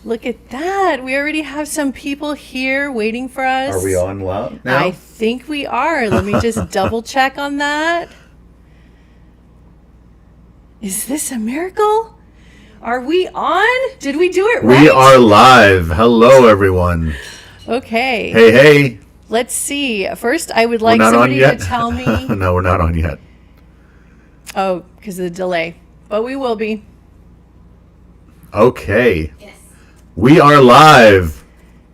Look at that. We already have some people here waiting for us. Are we on loud now? I think we are. Let me just double check on that. Is this a miracle? Are we on? Did we do it right? We are live. Hello, everyone. Okay. Hey. Let's see. First, I would like somebody to tell me. No, we're not on yet. Oh, because of the delay. But we will be. Okay. Yes. We are live.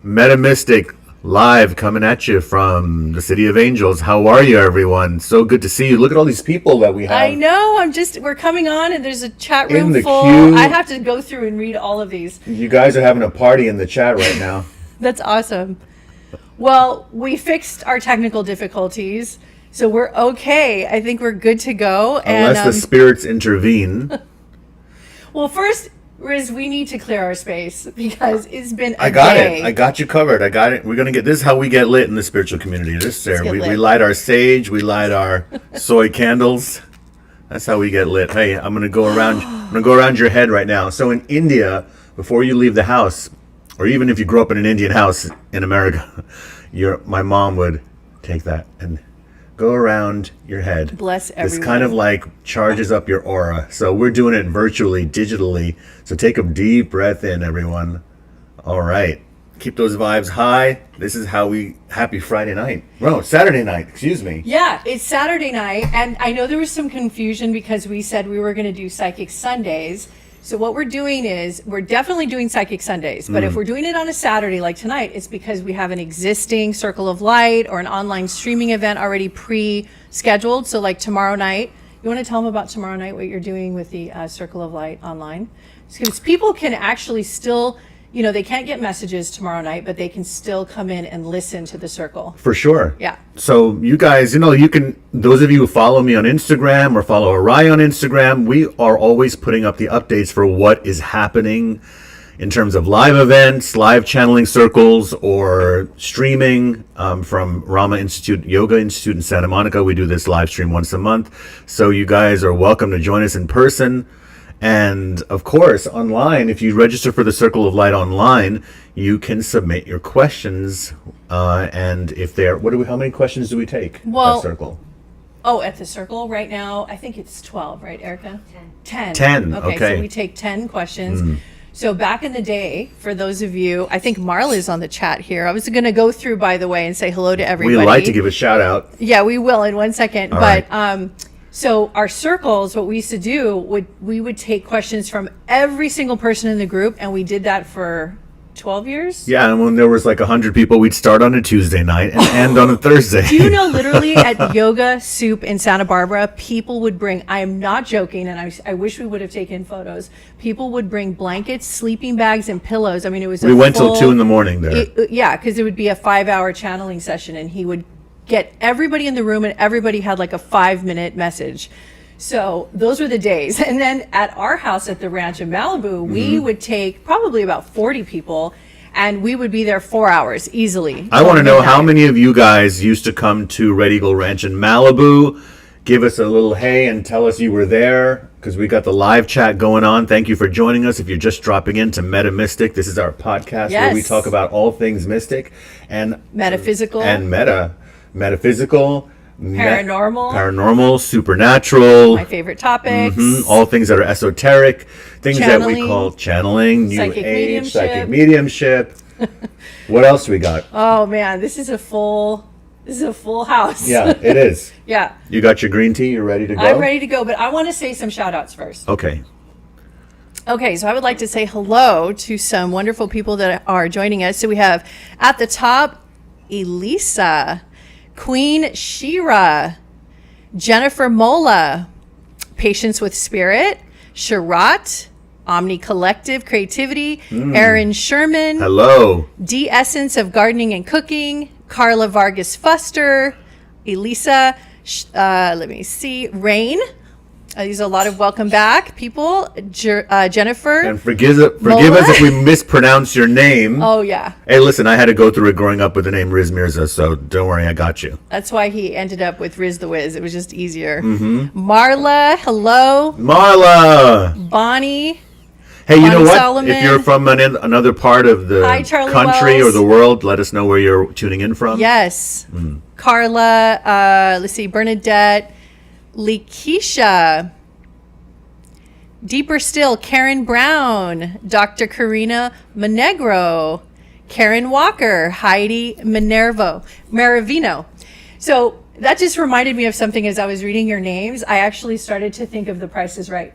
Metamystic live coming at you from the City of Angels. How are you, everyone? So good to see you. Look at all these people that we have. I know. We're coming on and there's a chat room in the full. queue. I have to go through and read all of these. You guys are having a party in the chat right now. That's awesome. Well, we fixed our technical difficulties, so we're okay. I think we're good to go. Unless the spirits intervene. Well, first, Riz, we need to clear our space because it's been a I got day. it. I got you covered. I got it. We're gonna get this is how we get lit in the spiritual community. This is there. We light our sage, we light our soy candles. That's how we get lit. Hey, I'm gonna go around your head right now. So in India, before you leave the house, or even if you grew up in an Indian house in America, my mom would take that and go around your head. Bless everyone. This kind of like charges up your aura. So we're doing it virtually, digitally. So take a deep breath in, everyone. All right. Keep those vibes high. This is how happy Friday night. No, Saturday night, excuse me. Yeah, it's Saturday night. And I know there was some confusion because we said we were going to do Psychic Sundays. So what we're doing is we're definitely doing Psychic Sundays, but if we're doing it on a Saturday like tonight, it's because we have an existing Circle of Light or an online streaming event already pre-scheduled. So like tomorrow night, you want to tell them about tomorrow night, what you're doing with the Circle of Light online? Because people can actually still, they can't get messages tomorrow night, but they can still come in and listen to the Circle. For sure. Yeah. So you guys, you can, those of you who follow me on Instagram or follow Oriah on Instagram, we are always putting up the updates for what is happening in terms of live events, live channeling circles, or streaming from Rama Institute, Yoga Institute in Santa Monica. We do this live stream once a month. So you guys are welcome to join us in person. And of course, online, if you register for the Circle of Light online, you can submit your questions. And if how many questions do we take at Circle? Oh, at the Circle right now, I think it's 12, right, Erica? 10. 10, okay. So we take 10 questions. So back in the day, for those of you, I think Marla is on the chat here. I was going to go through, by the way, and say hello to everybody. We like to give a shout out. Yeah, we will in 1 second. All but right. So our circles, what we used to do, we would take questions from every single person in the group, and we did that for 12 years. Yeah, and when there was like 100 people, we'd start on a Tuesday night and end on a Thursday. Do you know, literally at Yoga Soup in Santa Barbara, people would bring, I am not joking, and I wish we would have taken photos, people would bring blankets, sleeping bags, and pillows. I mean, it was we went till 2 a.m. there. Yeah, because it would be a 5-hour channeling session, and he would get everybody in the room, and everybody had like a 5-minute message. So those were the days. And then at our house at the ranch in Malibu, we would take probably about 40 people, and we would be there 4 hours easily. I want to know how many of you guys used to come to Red Eagle Ranch in Malibu. Give us a little hey and tell us you were there, because we got the live chat going on. Thank you for joining us. If you're just dropping into Metamystic, this is our podcast where we talk about all things mystic and metaphysical and metaphysical, paranormal, supernatural, my favorite topics, all things that are esoteric, things that we call channeling, new age, psychic mediumship. What else we got? Oh man, this is a full house. Yeah, it is. Yeah. You got your green tea? You're ready to go? I'm ready to go, but I want to say some shout outs first. Okay, so I would like to say hello to some wonderful people that are joining us. So we have at the top, Elisa, Queen Shira, Jennifer Mola, Patience with Spirit, Sharat, Omni Collective Creativity, Aaron Sherman, hello, D Essence of Gardening and Cooking, Carla Vargas Fuster, Elisa, let me see, Rain. These are a lot of welcome back people. Jennifer. And forgive us if we mispronounce your name. Oh, yeah. Hey, listen, I had to go through it growing up with the name Riz MIRZA, so don't worry, I got you. That's why he ended up with Riz the Wiz. It was just easier. Marla, hello. Marla. Bonnie. Hey, you know Bonnie what? Solomon. If you're from another part of the Hi, Charlie country Wells. or the world, let us know where you're tuning in from. Yes. Carla, let's see, Bernadette, Lakeisha, deeper still, Karen Brown, Dr. Karina Monegro, Karen Walker, Heidi Maravino. So that just reminded me of something as I was reading your names. I actually started to think of The Price is Right.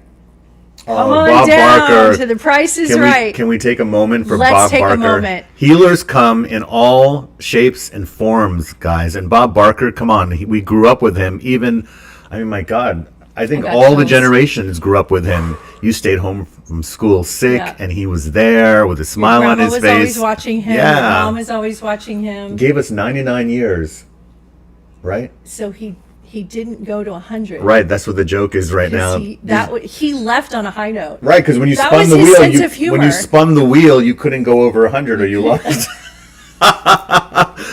Come on Bob down Barker. to The Price is Can Right. can we take a moment for Let's Bob take a Barker? moment. Healers come in all shapes and forms, guys. And Bob Barker, come on. We grew up with him. Even, I mean, my God, I think I got all the chills. generations grew up with him. You stayed home from school sick, Yeah. and he was there with a smile on Grandma his was face. always watching him. Yeah. Mom was always watching him. Gave us 99 years, right? So he didn't go to 100. Right. That's what the joke is right now. He left on a high note. Right, because when you That spun was the his wheel, sense of humor. when you spun the wheel, you couldn't go over 100 or you lost.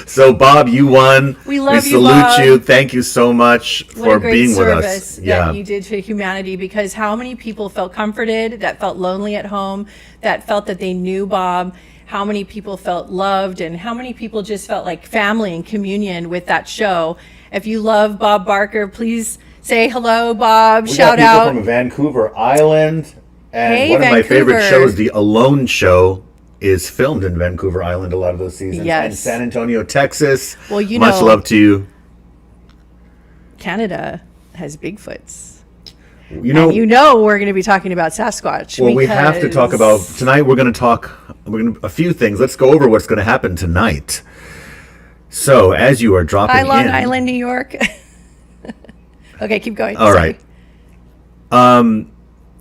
So, Bob, you won. We love you, salute Bob. you. Thank you so much What for a great being with service us. that you did to humanity, because how many people felt comforted, that felt lonely at home, that felt that they knew Bob, how many people felt loved, and how many people just felt like family and communion with that show. If you love Bob Barker, please say hello, Bob. We Shout got people out. from Vancouver Island. And Hey, one of my favorite Vancouver. shows, The Alone Show, is filmed in Vancouver Island a lot of those seasons. Yes. And San Antonio, Texas. Well, you Much know- love to you. Canada has Bigfoots. You know, We're going to be talking about Sasquatch. well, we have to talk about because- tonight. We're going to talk a few things. Let's go over what's going to happen tonight. So, as you are dropping Hi, Long in, Island, New York. Okay, keep going. all Sorry. right.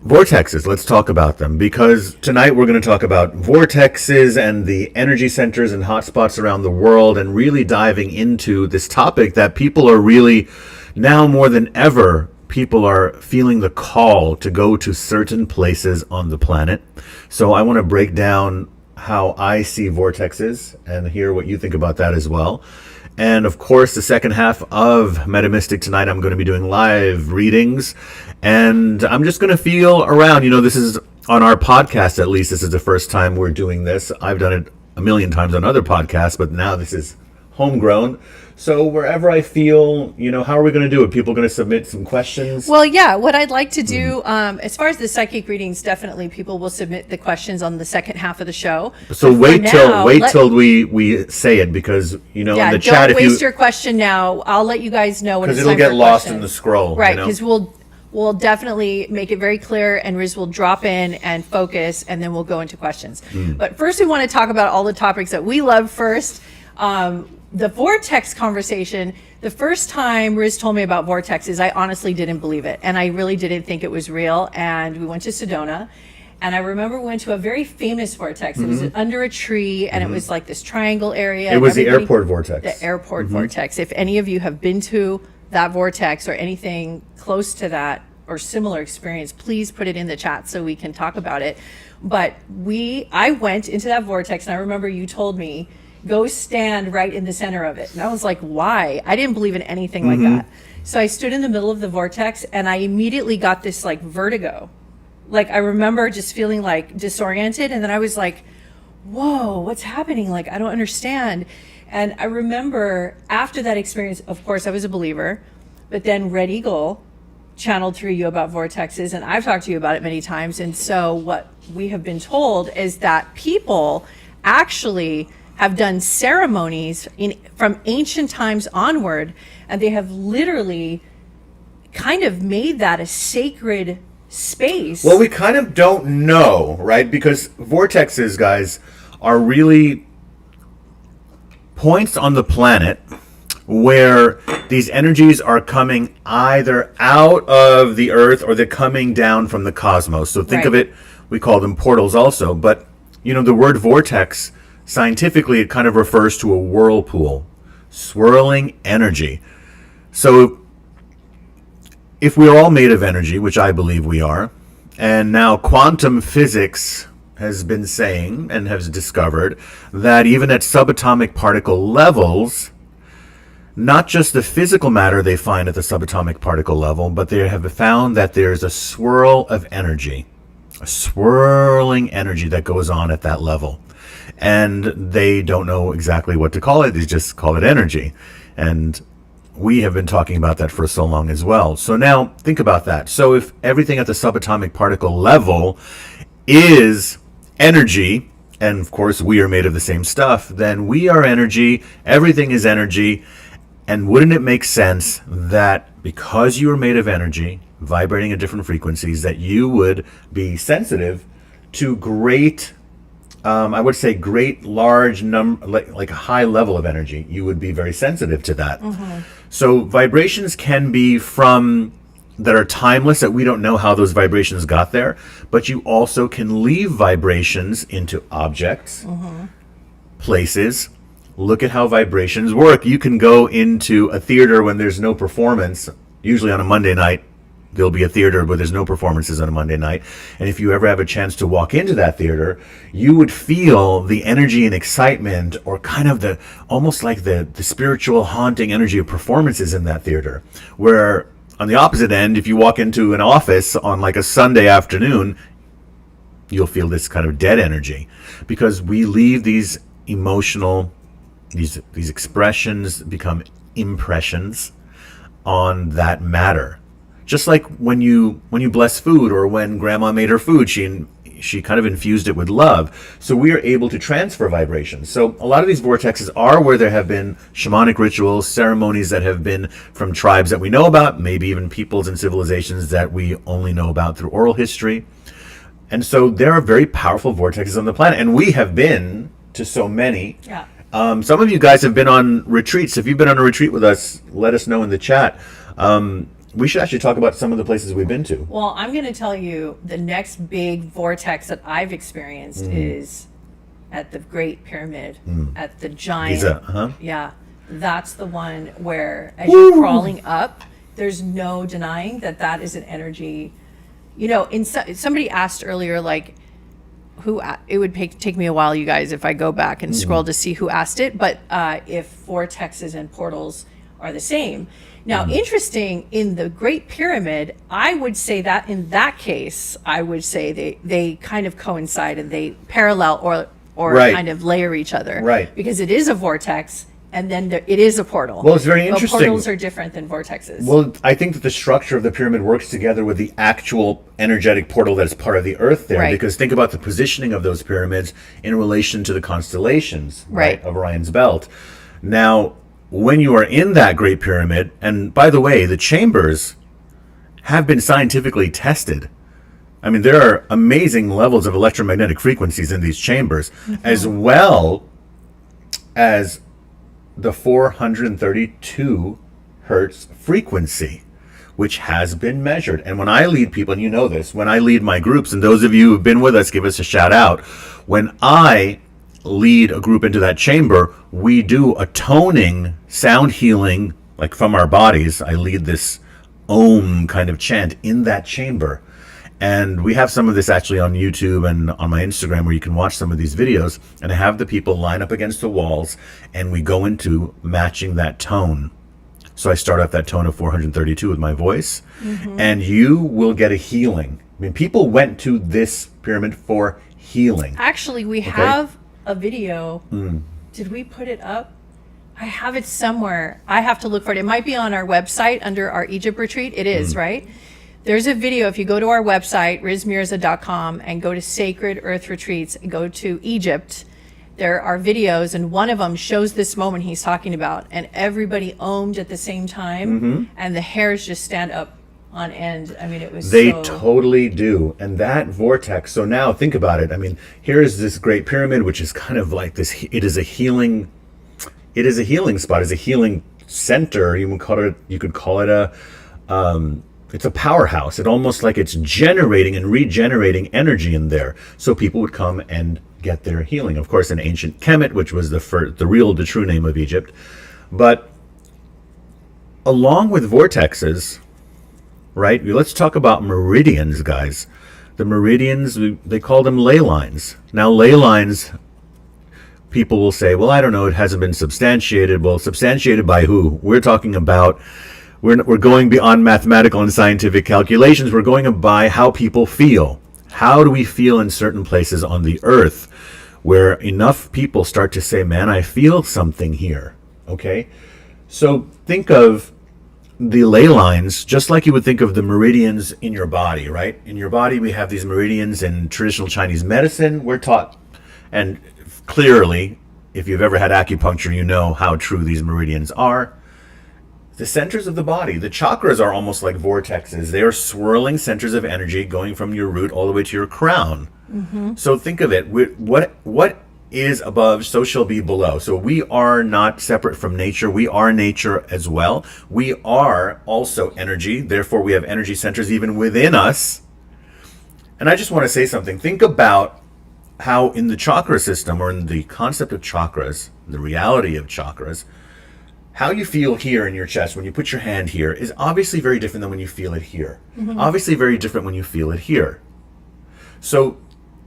Vortexes. Let's talk about them, because tonight we're going to talk about vortexes and the energy centers and hotspots around the world, and really diving into this topic that people are really, now more than ever, people are feeling the call to go to certain places on the planet. So I want to break down how I see vortexes and hear what you think about that as well. And of course, the second half of Metamystic tonight, I'm going to be doing live readings, and I'm just going to feel around. You know, this is on our podcast, at least. This is the first time we're doing this. I've done it a million times on other podcasts, but now this is homegrown. So wherever I feel, you know, how are we going to do it? People going to submit some questions? Well, yeah, what I'd like to do, as far as the psychic readings, definitely people will submit the questions on the second half of the show. So But for wait now, till we say it, because you know, yeah, in the don't chat, if waste you, your question now. I'll let you guys know when because it's it'll time get for lost in questions. the scroll, Right, you know? because we'll definitely make it very clear, and Riz will drop in and focus, and then we'll go into questions. But first, we want to talk about all the topics that we love first. The vortex conversation. The first time Riz told me about vortexes, I honestly didn't believe it, and I really didn't think it was real. And we went to Sedona, and I remember we went to a very famous vortex. It was under a tree, and it was like this triangle area. It was the Everybody- airport vortex. The airport vortex. If any of you have been to that vortex or anything close to that or similar experience, please put it in the chat so we can talk about it. But I went into that vortex, and I remember you told me, go stand right in the center of it. And I was like, why? I didn't believe in anything like that. So I stood in the middle of the vortex, and I immediately got this like vertigo. Like, I remember just feeling like disoriented, and then I was like, whoa, what's happening? Like, I don't understand. And I remember after that experience, of course, I was a believer, but then Red Eagle channeled through you about vortexes, and I've talked to you about it many times. And so what we have been told is that people actually have done ceremonies from ancient times onward, and they have literally kind of made that a sacred space. Well, we kind of don't know, right? Because vortexes, guys, are really points on the planet where these energies are coming either out of the earth or they're coming down from the cosmos. So think of Right. it, we call them portals also. But, you know, the word vortex, scientifically, it kind of refers to a whirlpool, swirling energy. So if we're all made of energy, which I believe we are, and now quantum physics has been saying and has discovered that even at subatomic particle levels, not just the physical matter they find at the subatomic particle level, but they have found that there's a swirl of energy a swirling energy that goes on at that level. And they don't know exactly what to call it. They just call it energy. And we have been talking about that for so long as well. So now think about that. So if everything at the subatomic particle level is energy, and of course we are made of the same stuff, then we are energy, everything is energy. And wouldn't it make sense that because you are made of energy, vibrating at different frequencies, that you would be sensitive to great, I would say great large number, like a high level of energy. You would be very sensitive to that. So vibrations can be from that are timeless, that we don't know how those vibrations got there, but you also can leave vibrations into objects, places. Look at how vibrations work. You can go into a theater when there's no performance, usually on a Monday night. There'll be a theater where there's no performances on a Monday night. And if you ever have a chance to walk into that theater, you would feel the energy and excitement, or kind of the, almost like the spiritual haunting energy of performances in that theater. Where on the opposite end, if you walk into an office on like a Sunday afternoon, you'll feel this kind of dead energy, because we leave these emotional, these expressions become impressions on that matter. Just like when you bless food, or when grandma made her food, she kind of infused it with love. So we are able to transfer vibrations. So a lot of these vortexes are where there have been shamanic rituals, ceremonies that have been from tribes that we know about, maybe even peoples and civilizations that we only know about through oral history. And so there are very powerful vortexes on the planet, and we have been to so many. Yeah. Some of you guys have been on retreats. If you've been on a retreat with us, let us know in the chat. We should actually talk about some of the places we've been to. Well, I'm going to tell you the next big vortex that I've experienced is at the Great Pyramid, at the giant. Giza, Yeah, that's the one where, as you're crawling up, there's no denying that that is an energy. You know, somebody asked earlier, like, it would take me a while, you guys, if I go back and scroll to see who asked it, but if vortexes and portals are the same. Now, interesting, in the Great Pyramid, I would say that in that case, I would say they kind of coincide, and they parallel or Right. kind of layer each other. Right. Because it is a vortex, and then it is a portal. Well, it's very But interesting. portals are different than vortexes. Well, I think that the structure of the pyramid works together with the actual energetic portal that is part of the earth there. Right. Because think about the positioning of those pyramids in relation to the constellations, Right. of Orion's belt. Now, when you are in that Great Pyramid, and by the way, the chambers have been scientifically tested. I mean, there are amazing levels of electromagnetic frequencies in these chambers, as well as the 432 hertz frequency, which has been measured. And when I lead people, and you know this, when I lead my groups, and those of you who've been with us, give us a shout out. When I lead a group into that chamber, we do a toning, sound healing, like from our bodies. I lead this Om kind of chant in that chamber. And we have some of this actually on YouTube and on my Instagram, where you can watch some of these videos, and I have the people line up against the walls, and we go into matching that tone. So I start off that tone of 432 with my voice, and you will get a healing. I mean, people went to this pyramid for healing. Actually, we have a video. Did we put it up? I have it somewhere. I have to look for it. It might be on our website under our Egypt retreat. It is, right? There's a video. If you go to our website, rizmirza.com, and go to Sacred Earth Retreats and go to Egypt, there are videos, and one of them shows this moment he's talking about, and everybody ohmed at the same time, and the hairs just stand up on end. I mean, it was They so... totally do. And that vortex, so now think about it. I mean, here is this Great Pyramid, which is kind of like this, it is a healing spot, it's a healing center. You could call it a, it's a powerhouse. It almost like it's generating and regenerating energy in there. So people would come and get their healing. Of course, in ancient Kemet, which was the true name of Egypt. But along with vortexes, right? Let's talk about meridians, guys. The meridians, they call them ley lines. Now, ley lines, people will say, well, I don't know, it hasn't been substantiated. Well, substantiated by who? We're talking about, we're going beyond mathematical and scientific calculations. We're going by how people feel, How do we feel in certain places on the earth where enough people start to say, man, I feel something here? Okay? So think of the ley lines just like you would think of the meridians in your body, right? In your body, we have these meridians. In traditional Chinese medicine, we're taught, and clearly, if you've ever had acupuncture, you know how true these meridians are. The centers of the body, the chakras, are almost like vortexes. They are swirling centers of energy going from your root all the way to your crown. So think of it. What is above, so shall be below. So we are not separate from nature. We are nature as well. We are also energy. Therefore, we have energy centers even within us. And I just want to say something. Think about how in the chakra system, or in the concept of chakras, the reality of chakras, how you feel here in your chest when you put your hand here is obviously very different than when you feel it here. Obviously very different when you feel it here. So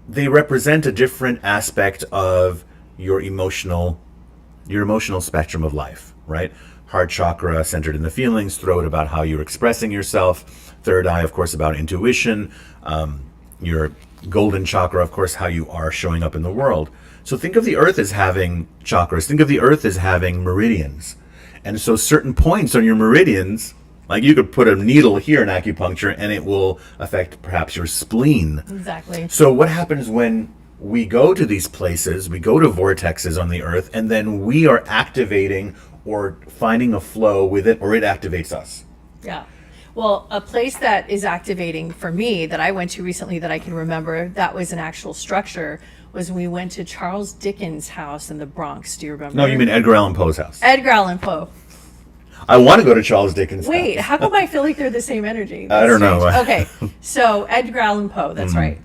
they represent a different aspect of your emotional spectrum of life, right? Heart chakra centered in the feelings, throat about how you're expressing yourself, third eye, of course, about intuition, your golden chakra, of course, how you are showing up in the world. So think of the earth as having chakras. Think of the earth as having meridians. And so certain points on your meridians, like you could put a needle here in acupuncture and it will affect perhaps your spleen. Exactly. So what happens when we go to these places, we go to vortexes on the earth, and then we are activating or finding a flow with it, or it activates us? Yeah. Well, a place that is activating for me that I went to recently that I can remember that was an actual structure was when we went to Charles Dickens' house in the Bronx. Do you remember? No, you mean Edgar Allan Poe's house. Edgar Allan Poe. I want to go to Charles Dickens' Wait, house. how come I feel like they're the same energy? I don't know. Okay, so Edgar Allan Poe, that's right.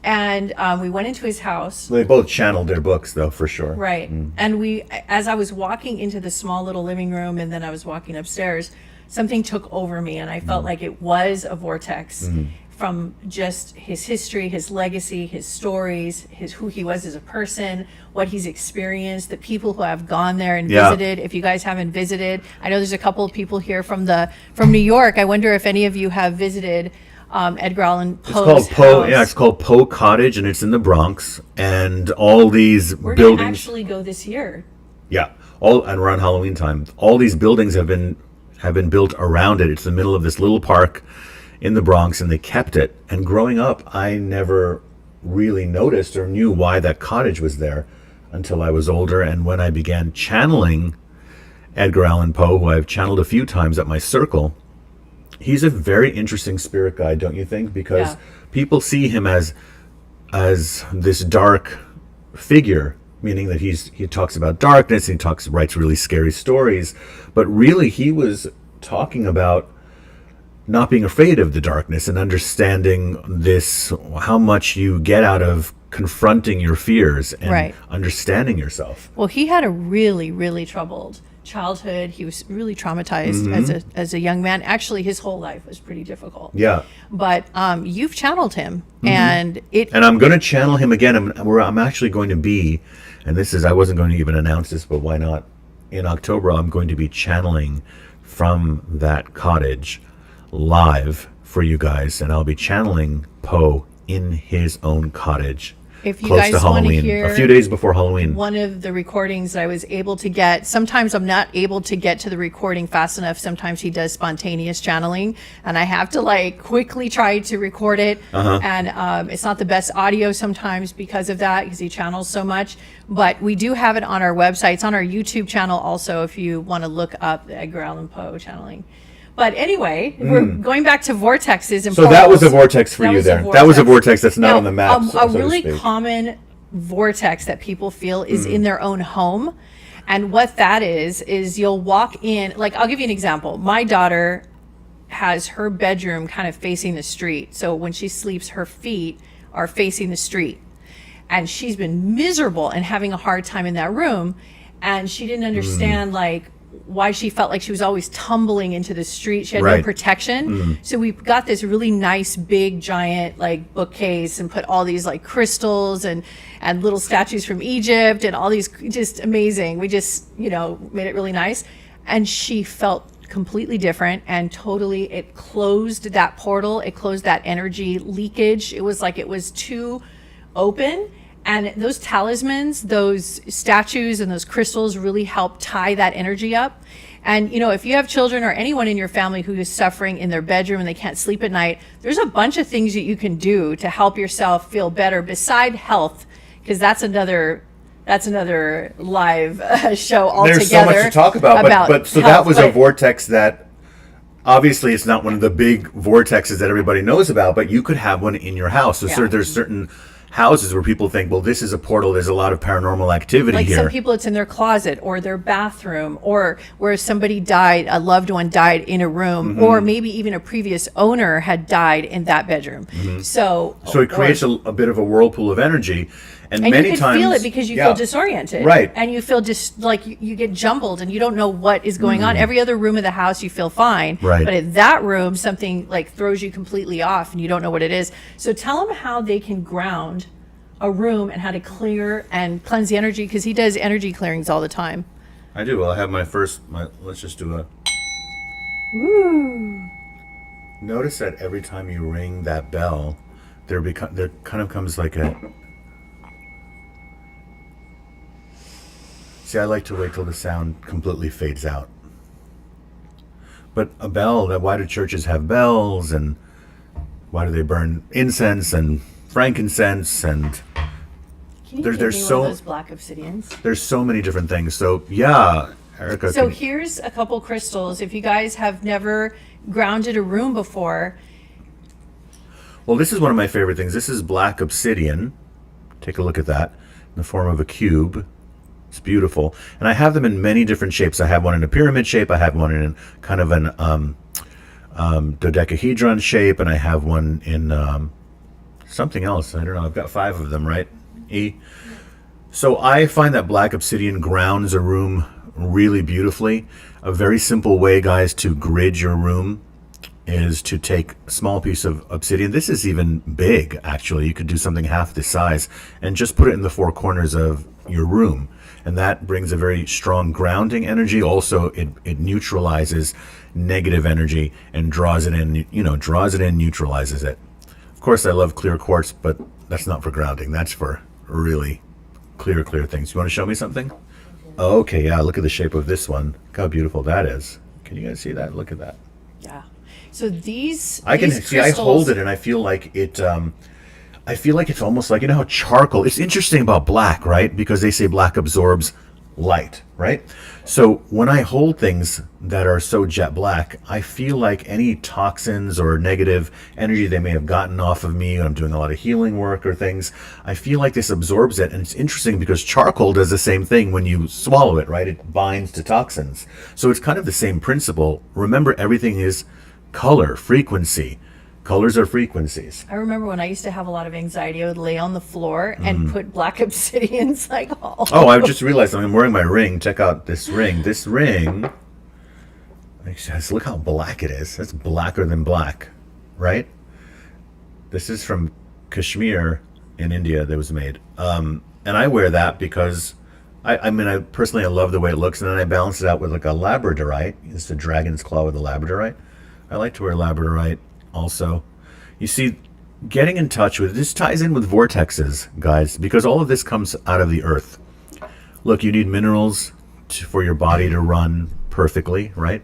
And we went into his house. They both channeled their books, though, for sure. Right. And as I was walking into the small little living room and then I was walking upstairs, something took over me and I felt like it was a vortex from just his history, his legacy, his stories, who he was as a person, what he's experienced, the people who have gone there and visited. If you guys haven't visited, I know there's a couple of people here from New York. I wonder if any of you have visited Edgar Allan Poe's house. Yeah, it's called Poe Cottage, and it's in the Bronx. And all these We're buildings. going to actually go this year. Yeah, and around Halloween time, all these buildings have been built around it. It's the middle of this little park in the Bronx, and they kept it. And growing up, I never really noticed or knew why that cottage was there until I was older. And when I began channeling Edgar Allan Poe, who I've channeled a few times at my circle, he's a very interesting spirit guide, don't you think? Because people see him as this dark figure, meaning that he talks about darkness, and writes really scary stories, but really he was talking about not being afraid of the darkness and understanding this, how much you get out of confronting your fears and understanding yourself. Well, he had a really, really troubled childhood. He was really traumatized as a young man. Actually, his whole life was pretty difficult. Yeah. But you've channeled him, and I'm going to channel him again. I'm actually going to be, and I wasn't going to even announce this, but why not? In October, I'm going to be channeling from that cottage live for you guys, and I'll be channeling Poe in his own cottage. If you close guys to Halloween, want to hear a few days before Halloween. One of the recordings I was able to get, sometimes I'm not able to get to the recording fast enough. Sometimes he does spontaneous channeling, and I have to quickly try to record it. And it's not the best audio sometimes because of that, because he channels so much. But we do have it on our website. It's on our YouTube channel also, if you want to look up the Edgar Allan Poe channeling. But anyway, we're going back to vortexes and so that was a vortex for you there. That was a vortex that's not on the map. A really common vortex that people feel is in their own home. And what that is you'll walk in, I'll give you an example. My daughter has her bedroom kind of facing the street. So when she sleeps, her feet are facing the street. And she's been miserable and having a hard time in that room. And she didn't understand, why she felt like she was always tumbling into the street. She had no protection. So we got this really nice, big, giant, bookcase and put all these, crystals and little statues from Egypt and all these, just amazing. We just, made it really nice. And she felt completely different, and totally, it closed that portal. It closed that energy leakage. It was like it was too open. And those talismans, those statues and those crystals really help tie that energy up. And, you know, if you have children or anyone in your family who is suffering in their bedroom and they can't sleep at night, there's a bunch of things that you can do to help yourself feel better beside health, because that's another live show altogether. There's so much to talk about, but so health, that was a vortex that obviously it's not one of the big vortexes that everybody knows about, but you could have one in your house. So there's certain houses where people think, well, this is a portal, there's a lot of paranormal activity like here. Some people, it's in their closet or their bathroom, or where somebody died, a loved one died in a room, or maybe even a previous owner had died in that bedroom. So it creates a bit of a whirlpool of energy. And many you can times feel it because you feel disoriented. Right. And you feel just like you get jumbled and you don't know what is going on. Every other room of the house, you feel fine. Right. But in that room, something like throws you completely off and you don't know what it is. So tell them how they can ground a room and how to clear and cleanse the energy, because he does energy clearings all the time. I do. Well, I have let's just do a... Ooh. Notice that every time you ring that bell, there kind of comes like a... See, I like to wait till the sound completely fades out. But a bell, why do churches have bells, and why do they burn incense and frankincense, and Can you there's give me so one of those black obsidians? There's so many different things. So yeah, Erica. So here's a couple crystals. If you guys have never grounded a room before. Well, this is one of my favorite things. This is black obsidian. Take a look at that in the form of a cube. It's beautiful. And I have them in many different shapes. I have one in a pyramid shape. I have one in kind of an dodecahedron shape. And I have one in something else. I don't know. I've got 5 of them, right? So I find that black obsidian grounds a room really beautifully. A very simple way, guys, to grid your room is to take a small piece of obsidian. This is even big, actually. You could do something half this size and just put it in the 4 corners of your room. And that brings a very strong grounding energy. Also, it neutralizes negative energy and draws it in, neutralizes it. Of course, I love clear quartz, but that's not for grounding. That's for really clear things. You want to show me something? Oh, okay, yeah, look at the shape of this one. Look how beautiful that is. Can you guys see that? Look at that. Yeah. So these see, I hold it and I feel like it, I feel like it's almost like, how charcoal, it's interesting about black, right? Because they say black absorbs light, right? So when I hold things that are so jet black, I feel like any toxins or negative energy they may have gotten off of me when I'm doing a lot of healing work or things, I feel like this absorbs it. And it's interesting because charcoal does the same thing when you swallow it, right? It binds to toxins. So it's kind of the same principle. Remember, everything is color, frequency. Colors are frequencies. I remember when I used to have a lot of anxiety, I would lay on the floor and put black obsidians like all Oh, I just realized I'm wearing my ring. Check out this ring. This ring, look how black it is. That's blacker than black, right? This is from Kashmir in India that was made. And I wear that because I personally love the way it looks, and then I balance it out with like a labradorite. It's a dragon's claw with a labradorite. I like to wear labradorite also. You see, getting in touch with this ties in with vortexes, guys, because all of this comes out of the earth. Look, you need minerals for your body to run perfectly, right?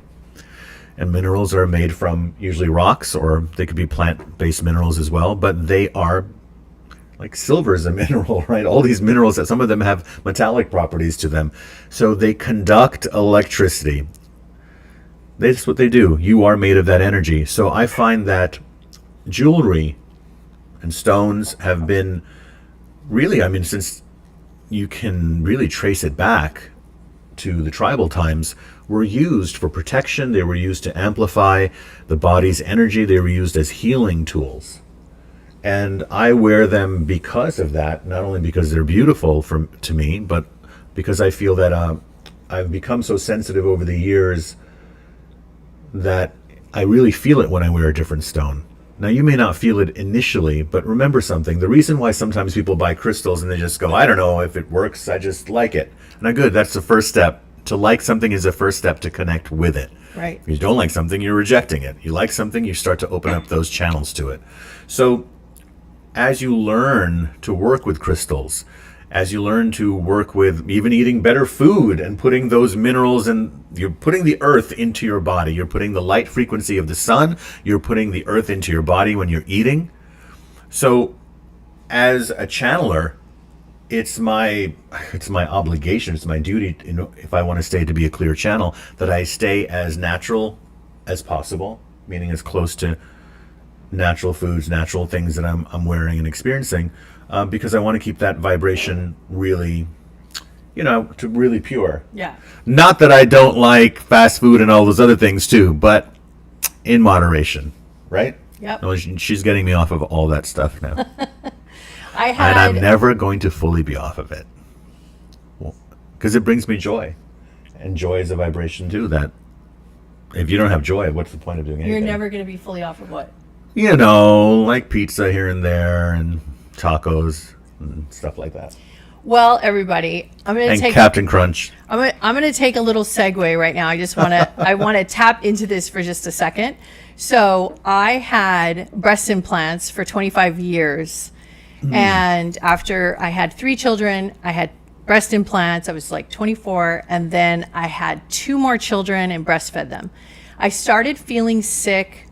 And minerals are made from usually rocks, or they could be plant-based minerals as well, but they are like silver is a mineral, right? All these minerals, that some of them have metallic properties to them, so they conduct electricity. That's what they do. You are made of that energy. So I find that jewelry and stones have been really, since you can really trace it back to the tribal times, were used for protection. They were used to amplify the body's energy. They were used as healing tools. And I wear them because of that, not only because they're beautiful to me, but because I feel that I've become so sensitive over the years that I really feel it when I wear a different stone. Now, you may not feel it initially, but remember something. The reason why sometimes people buy crystals and they just go, I don't know if it works, I just like it. Now, good, that's the first step. to like something is the first step to connect with it. Right. If you don't like something, you're rejecting it. You like something, you start to open up those channels to it. So as you learn to work with crystals, as you learn to work with even eating better food and putting those minerals, and you're putting the earth into your body, you're putting the light frequency of the sun, you're putting the earth into your body when you're eating. So as a channeler, it's my obligation, it's my duty, if I want to stay to be a clear channel, that I stay as natural as possible, meaning as close to natural foods, natural things that I'm wearing and experiencing, because I want to keep that vibration really, to really pure. Yeah. Not that I don't like fast food and all those other things too, but in moderation, right? Yep. No, she's getting me off of all that stuff now. And I'm never going to fully be off of it. Because it brings me joy. And joy is a vibration too, that if you don't have joy, what's the point of doing anything? You're never going to be fully off of what? Like pizza here and there and tacos and stuff like that. Well, everybody, I'm going to take Captain Crunch. I'm going to take a little segue right now. I want to tap into this for just a second. So I had breast implants for 25 years. And after I had 3 children, I had breast implants. I was like 24. And then I had 2 more children and breastfed them. I started feeling sick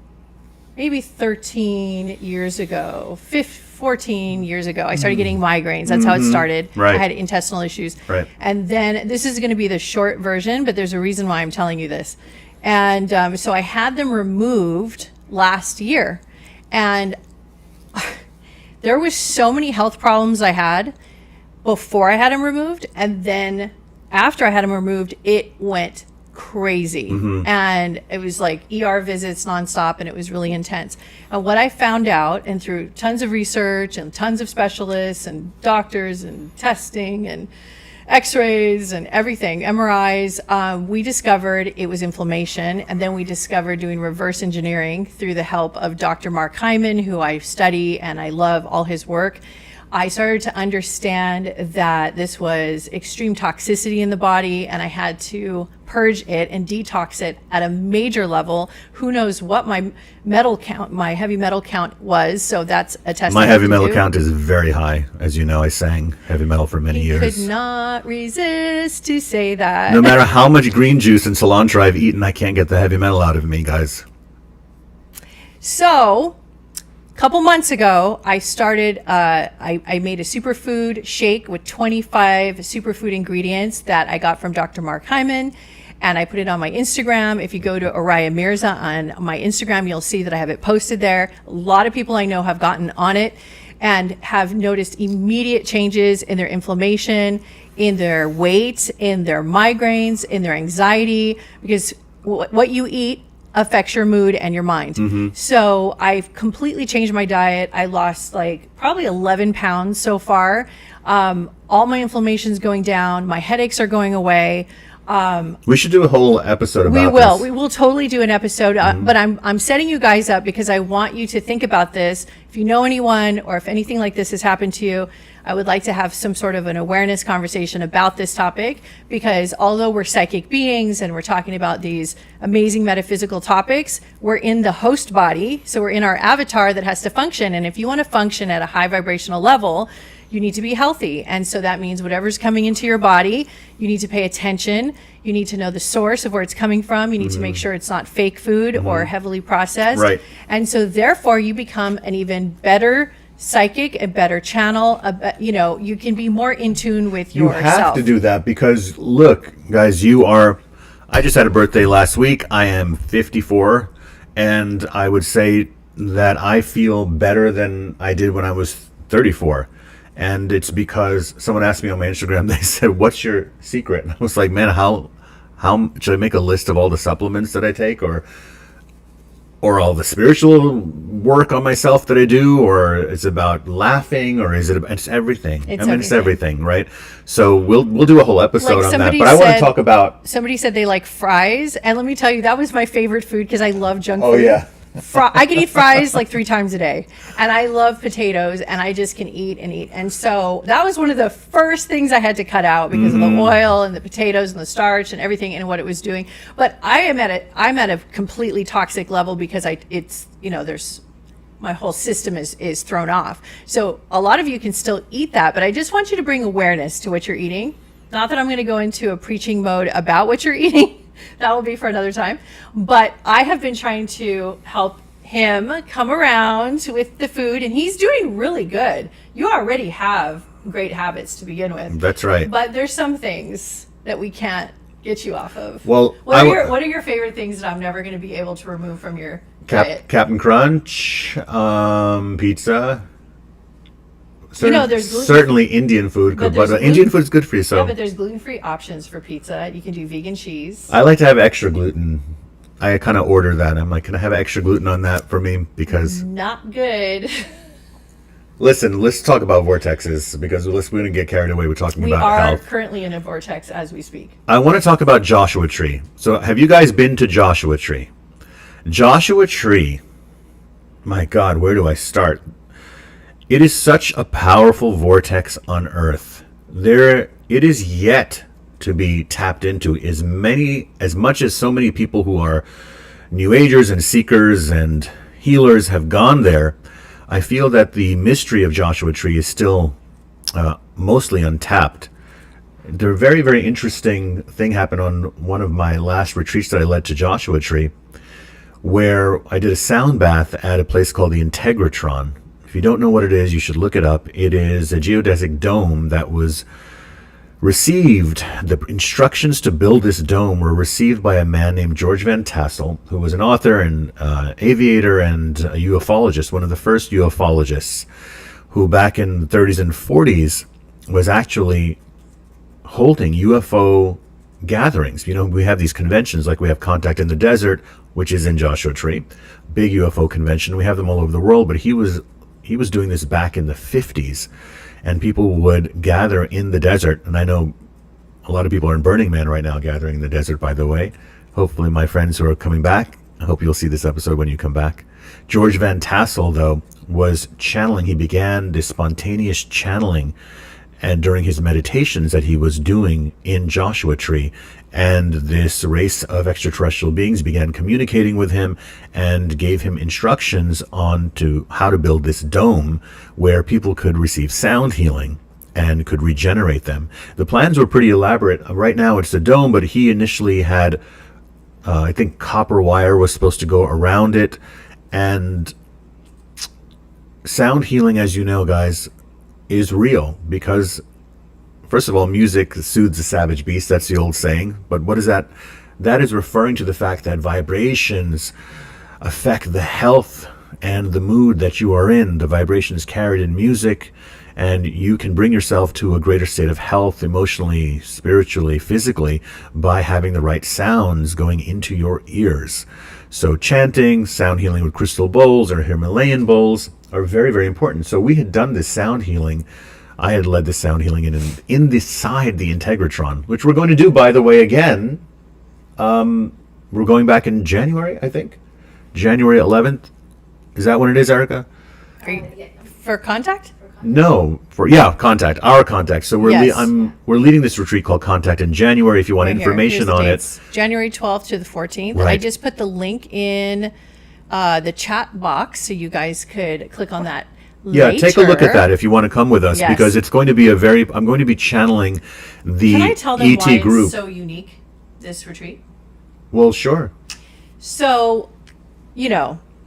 maybe 13 years ago, 14 years ago. I started getting migraines. That's how it started. Right. I had intestinal issues. Right. And then this is going to be the short version, but there's a reason why I'm telling you this. And so I had them removed last year. And there was so many health problems I had before I had them removed. And then after I had them removed, it went crazy. And it was like ER visits nonstop, and it was really intense. And what I found out, and through tons of research and tons of specialists and doctors and testing and x-rays and everything, MRIs, we discovered it was inflammation. And then we discovered doing reverse engineering through the help of Dr. Mark Hyman, who I study and I love all his work. I started to understand that this was extreme toxicity in the body, and I had to purge it and detox it at a major level. Who knows what my metal count, my heavy metal count was. So that's a test. My heavy metal count is very high. As you know, I sang heavy metal for many years. Could not resist to say that. No matter how much green juice and cilantro I've eaten, I can't get the heavy metal out of me, guys. So couple months ago, I started, I made a superfood shake with 25 superfood ingredients that I got from Dr. Mark Hyman, and I put it on my Instagram. If you go to Oriah MIRZA on my Instagram, you'll see that I have it posted there. A lot of people I know have gotten on it and have noticed immediate changes in their inflammation, in their weight, in their migraines, in their anxiety, because what you eat affects your mood and your mind. So I've completely changed my diet. I lost like probably 11 pounds so far. All my inflammation's going down. My headaches are going away. We should do a whole episode about this. We will totally do an episode, but I'm setting you guys up because I want you to think about this. If you know anyone, or if anything like this has happened to you, I would like to have some sort of an awareness conversation about this topic, because although we're psychic beings and we're talking about these amazing metaphysical topics, we're in the host body. So we're in our avatar that has to function. And if you want to function at a high vibrational level, you need to be healthy. And so that means whatever's coming into your body, you need to pay attention. You need to know the source of where it's coming from. You need to make sure it's not fake food or heavily processed. Right. And so therefore you become an even better psychic, a better channel. You can be more in tune with yourself. You have to do that because, look, guys, I just had a birthday last week. I am 54, and I would say that I feel better than I did when I was 34. And it's because someone asked me on my Instagram, they said, "What's your secret?" And I was like, man, how should I make a list of all the supplements that I take, or all the spiritual work on myself that I do, or it's about laughing, or is it's everything? It's everything, right? So we'll do a whole episode on that. But I want to talk about. Somebody said they like fries, and let me tell you, that was my favorite food because I love junk food. Oh yeah. I can eat fries like 3 times a day, and I love potatoes, and I just can eat and eat. And so that was one of the first things I had to cut out because of the oil and the potatoes and the starch and everything and what it was doing. But I'm at a completely toxic level because there's my whole system is thrown off. So a lot of you can still eat that, but I just want you to bring awareness to what you're eating. Not that I'm going to go into a preaching mode about what you're eating. That will be for another time. But I have been trying to help him come around with the food, and he's doing really good. You already have great habits to begin with. That's right. But there's some things that we can't get you off of. Well, what are your favorite things that I'm never going to be able to remove from your diet? Captain Crunch, pizza. There's certainly Indian food, but Indian food is good for you. So yeah, but there's gluten-free options for pizza. You can do vegan cheese. I like to have extra gluten. I kind of order that. I'm like, can I have extra gluten on that for me? Because not good. Listen, let's talk about vortexes because we're going to get carried away with talking about health. We are currently in a vortex as we speak. I want to talk about Joshua Tree. So have you guys been to Joshua Tree? Joshua Tree, my God, where do I start? It is such a powerful vortex on Earth. It is yet to be tapped into. As much as so many people who are New Agers and seekers and healers have gone there, I feel that the mystery of Joshua Tree is still mostly untapped. The very, very interesting thing happened on one of my last retreats that I led to Joshua Tree, where I did a sound bath at a place called the Integratron. If you don't know what it is, you should look it up. It is a geodesic dome that was received. The instructions to build this dome were received by a man named George Van Tassel, who was an author and aviator and a ufologist, one of the first ufologists, who back in the 30s and 40s was actually holding UFO gatherings. We have these conventions, like we have Contact in the Desert, which is in Joshua Tree, big UFO convention. We have them all over the world, but he was doing this back in the 50s, and people would gather in the desert. And I know a lot of people are in Burning Man right now gathering in the desert, by the way. Hopefully my friends who are coming back, I hope you'll see this episode when you come back. George Van Tassel, though, was channeling. He began this spontaneous channeling and during his meditations that he was doing in Joshua Tree. And this race of extraterrestrial beings began communicating with him and gave him instructions on to how to build this dome where people could receive sound healing and could regenerate them. The plans were pretty elaborate. Right now it's a dome, but he initially had, I think copper wire was supposed to go around it. And sound healing, as you know, guys, is real because, first of all, music soothes the savage beast. That's the old saying. But what is that? That is referring to the fact that vibrations affect the health and the mood that you are in. The vibration is carried in music, and you can bring yourself to a greater state of health emotionally, spiritually, physically by having the right sounds going into your ears. So chanting, sound healing with crystal bowls or Himalayan bowls are very, very important. So we had done this sound healing. I had led the sound healing in the Integratron, which we're going to do, by the way, again. We're going back in January, I think. January 11th. Is that when it is, Erica? For Contact? No, Contact, our Contact. So we're leading this retreat called Contact in January. If you want information on it, January 12th to the 14th. Right. I just put the link in the chat box, so you guys could click on that. Yeah, take a look at that if you want to come with us, because it's going to be I'm going to be channeling the Can I tell them ET why group. It's so unique, this retreat? Well, sure. So,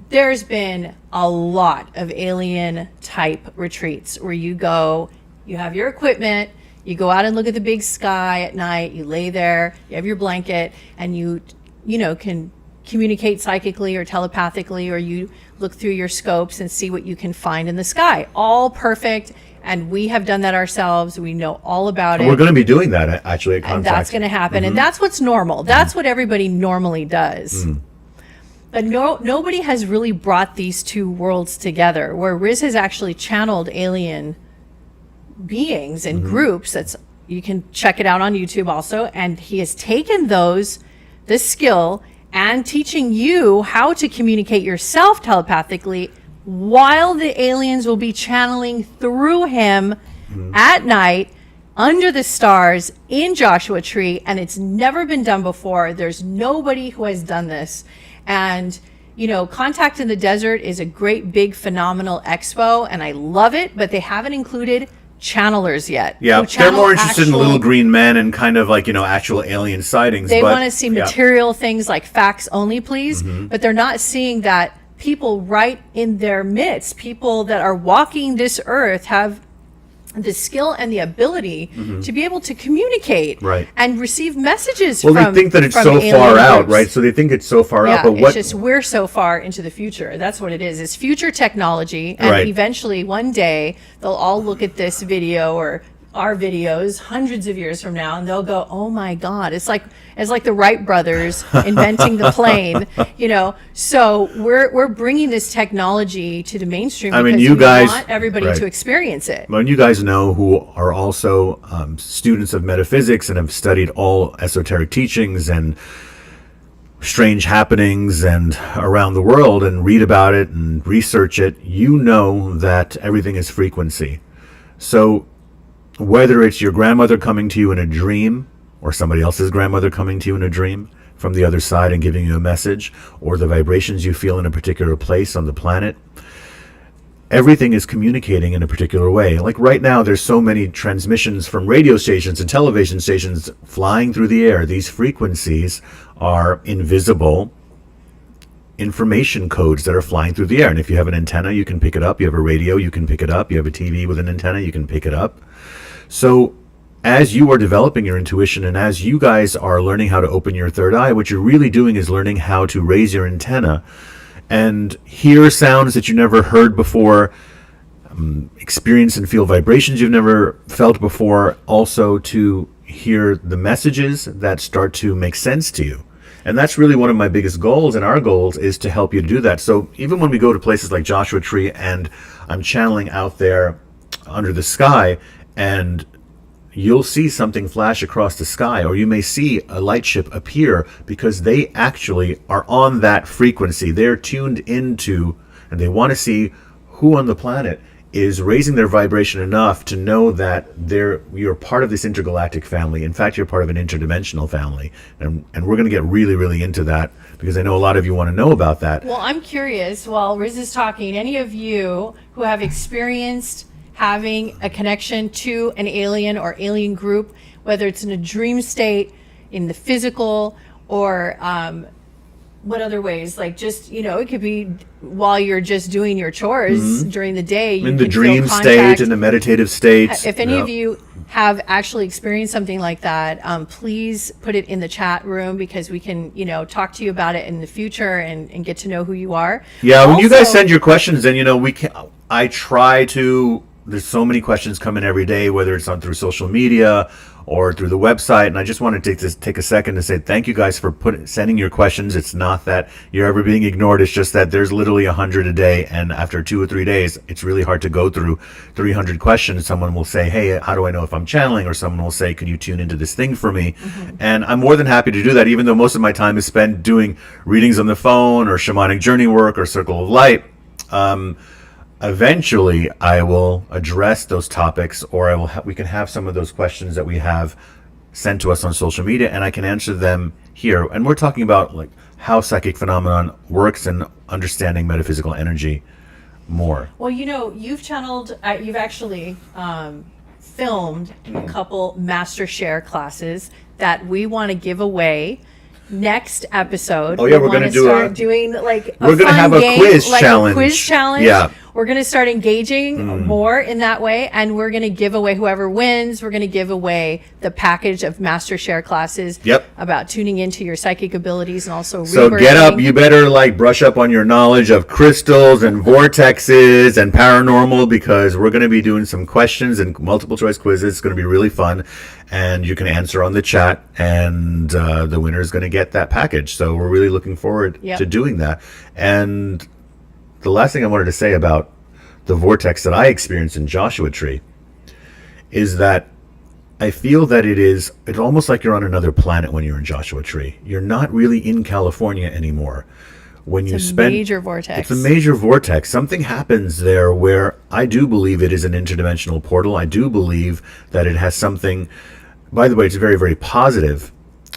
there's been a lot of alien type retreats where you go, you have your equipment, you go out and look at the big sky at night, you lay there, you have your blanket, and you can communicate psychically or telepathically, or you look through your scopes and see what you can find in the sky. All perfect. And we have done that ourselves. We know all about it. We're going to be doing that actually at Contact. And that's going to happen. And that's what's normal. That's what everybody normally does. But nobody has really brought these two worlds together, where Riz has actually channeled alien beings in groups. You can check it out on YouTube also. And he has taken this skill, and teaching you how to communicate yourself telepathically, while the aliens will be channeling through him at night under the stars in Joshua Tree. And it's never been done before. There's nobody who has done this. And Contact in the Desert is a great, big, phenomenal expo, and I love it, but they haven't included channelers yet. Yeah, they're more interested in little green men and kind of like, actual alien sightings. They want to see material things like facts only, please, but they're not seeing that people right in their midst, people that are walking this earth, have the skill and the ability to be able to communicate and receive messages from they think that it's so far out, right? So they think it's so far out, but it's just we're so far into the future. That's what it is. It's future technology, and eventually one day they'll all look at this video or our videos hundreds of years from now, and they'll go, "Oh my God!" It's like the Wright brothers inventing the plane, So we're bringing this technology to the mainstream because we want everybody to experience it. Well, you guys know who are also students of metaphysics and have studied all esoteric teachings and strange happenings and around the world and read about it and research it. You know that everything is frequency. So whether it's your grandmother coming to you in a dream, or somebody else's grandmother coming to you in a dream from the other side and giving you a message, or the vibrations you feel in a particular place on the planet, everything is communicating in a particular way. Like right now, there's so many transmissions from radio stations and television stations flying through the air. These frequencies are invisible information codes that are flying through the air. And if you have an antenna, you can pick it up. You have a radio, you can pick it up. You have a TV with an antenna, you can pick it up. So as you are developing your intuition and as you guys are learning how to open your third eye, what you're really doing is learning how to raise your antenna and hear sounds that you never heard before, experience and feel vibrations you've never felt before, also to hear the messages that start to make sense to you. And that's really one of my biggest goals, and our goals is to help you do that. So even when we go to places like Joshua Tree and I'm channeling out there under the sky, and you'll see something flash across the sky, or you may see a light ship appear, because they actually are on that frequency. They're tuned into, and they want to see who on the planet is raising their vibration enough to know that you're part of this intergalactic family. In fact, you're part of an interdimensional family. And we're going to get really, really into that, because I know a lot of you want to know about that. Well, I'm curious, while Riz is talking, any of you who have experienced having a connection to an alien or alien group, whether it's in a dream state, in the physical, or what other ways? Like just, it could be while you're just doing your chores during the day. You in the dream state, in the meditative state. If any of you have actually experienced something like that, please put it in the chat room, because we can, talk to you about it in the future and get to know who you are. Yeah, when you guys send your questions, then, I try to. There's so many questions coming every day, whether it's through social media or through the website. And I just want to take a second to say thank you guys for sending your questions. It's not that you're ever being ignored. It's just that there's literally 100 a day. And after 2 or 3 days, it's really hard to go through 300 questions. Someone will say, hey, how do I know if I'm channeling? Or someone will say, could you tune into this thing for me? And I'm more than happy to do that, even though most of my time is spent doing readings on the phone or shamanic journey work or circle of light. Eventually, I will address those topics, or we can have some of those questions that we have sent to us on social media, and I can answer them here. And we're talking about like how psychic phenomenon works and understanding metaphysical energy more. Well, you've channeled, you've actually filmed a couple master share classes that we want to give away next episode. Oh yeah, we're going to start doing like we're going to have a quiz challenge. A quiz challenge. Yeah. We're going to start engaging more in that way, and we're going to give away, whoever wins, we're going to give away the package of master share classes about tuning into your psychic abilities and also So get up, you better brush up on your knowledge of crystals and vortexes and paranormal, because we're going to be doing some questions and multiple choice quizzes. It's going to be really fun, and you can answer on the chat, and the winner is going to get that package. So we're really looking forward to doing that. And the last thing I wanted to say about the vortex that I experienced in Joshua Tree is that I feel that it's almost like you're on another planet when you're in Joshua Tree. You're not really in California anymore. When you It's a spend, major vortex. it's a major vortex. Something happens there where I do believe it is an interdimensional portal. I do believe that it has something. By the way, it's very, very positive.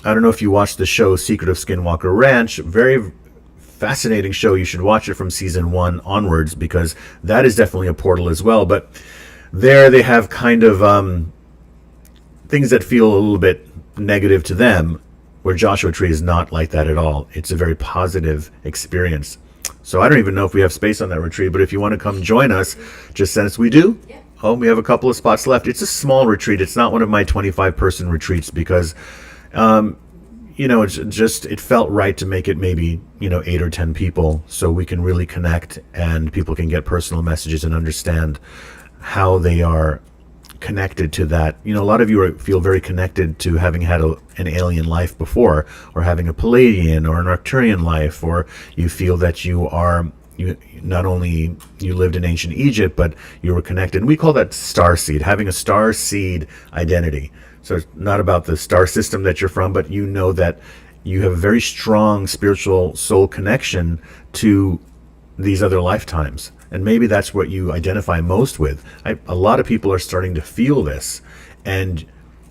I don't know if you watched the show Secret of Skinwalker Ranch. Very fascinating show. You should watch it from season 1 onwards, because that is definitely a portal as well. But there they have kind of things that feel a little bit negative to them, where Joshua Tree is not like that at all. It's a very positive experience. So I don't even know if we have space on that retreat, but if you want to come join us, just send us. We do? Yeah. Oh, we have a couple of spots left. It's a small retreat. It's not one of my 25-person retreats, because it felt right to make it maybe 8 or 10 people, so we can really connect and people can get personal messages and understand how they are connected to that. A lot of you feel very connected to having had an alien life before, or having a Palladian or an Arcturian life, or you feel that you not only you lived in ancient Egypt, but you were connected. And we call that star seed, having a star seed identity. So it's not about the star system that you're from, but you know that you have a very strong spiritual soul connection to these other lifetimes. And maybe that's what you identify most with. A lot of people are starting to feel this. And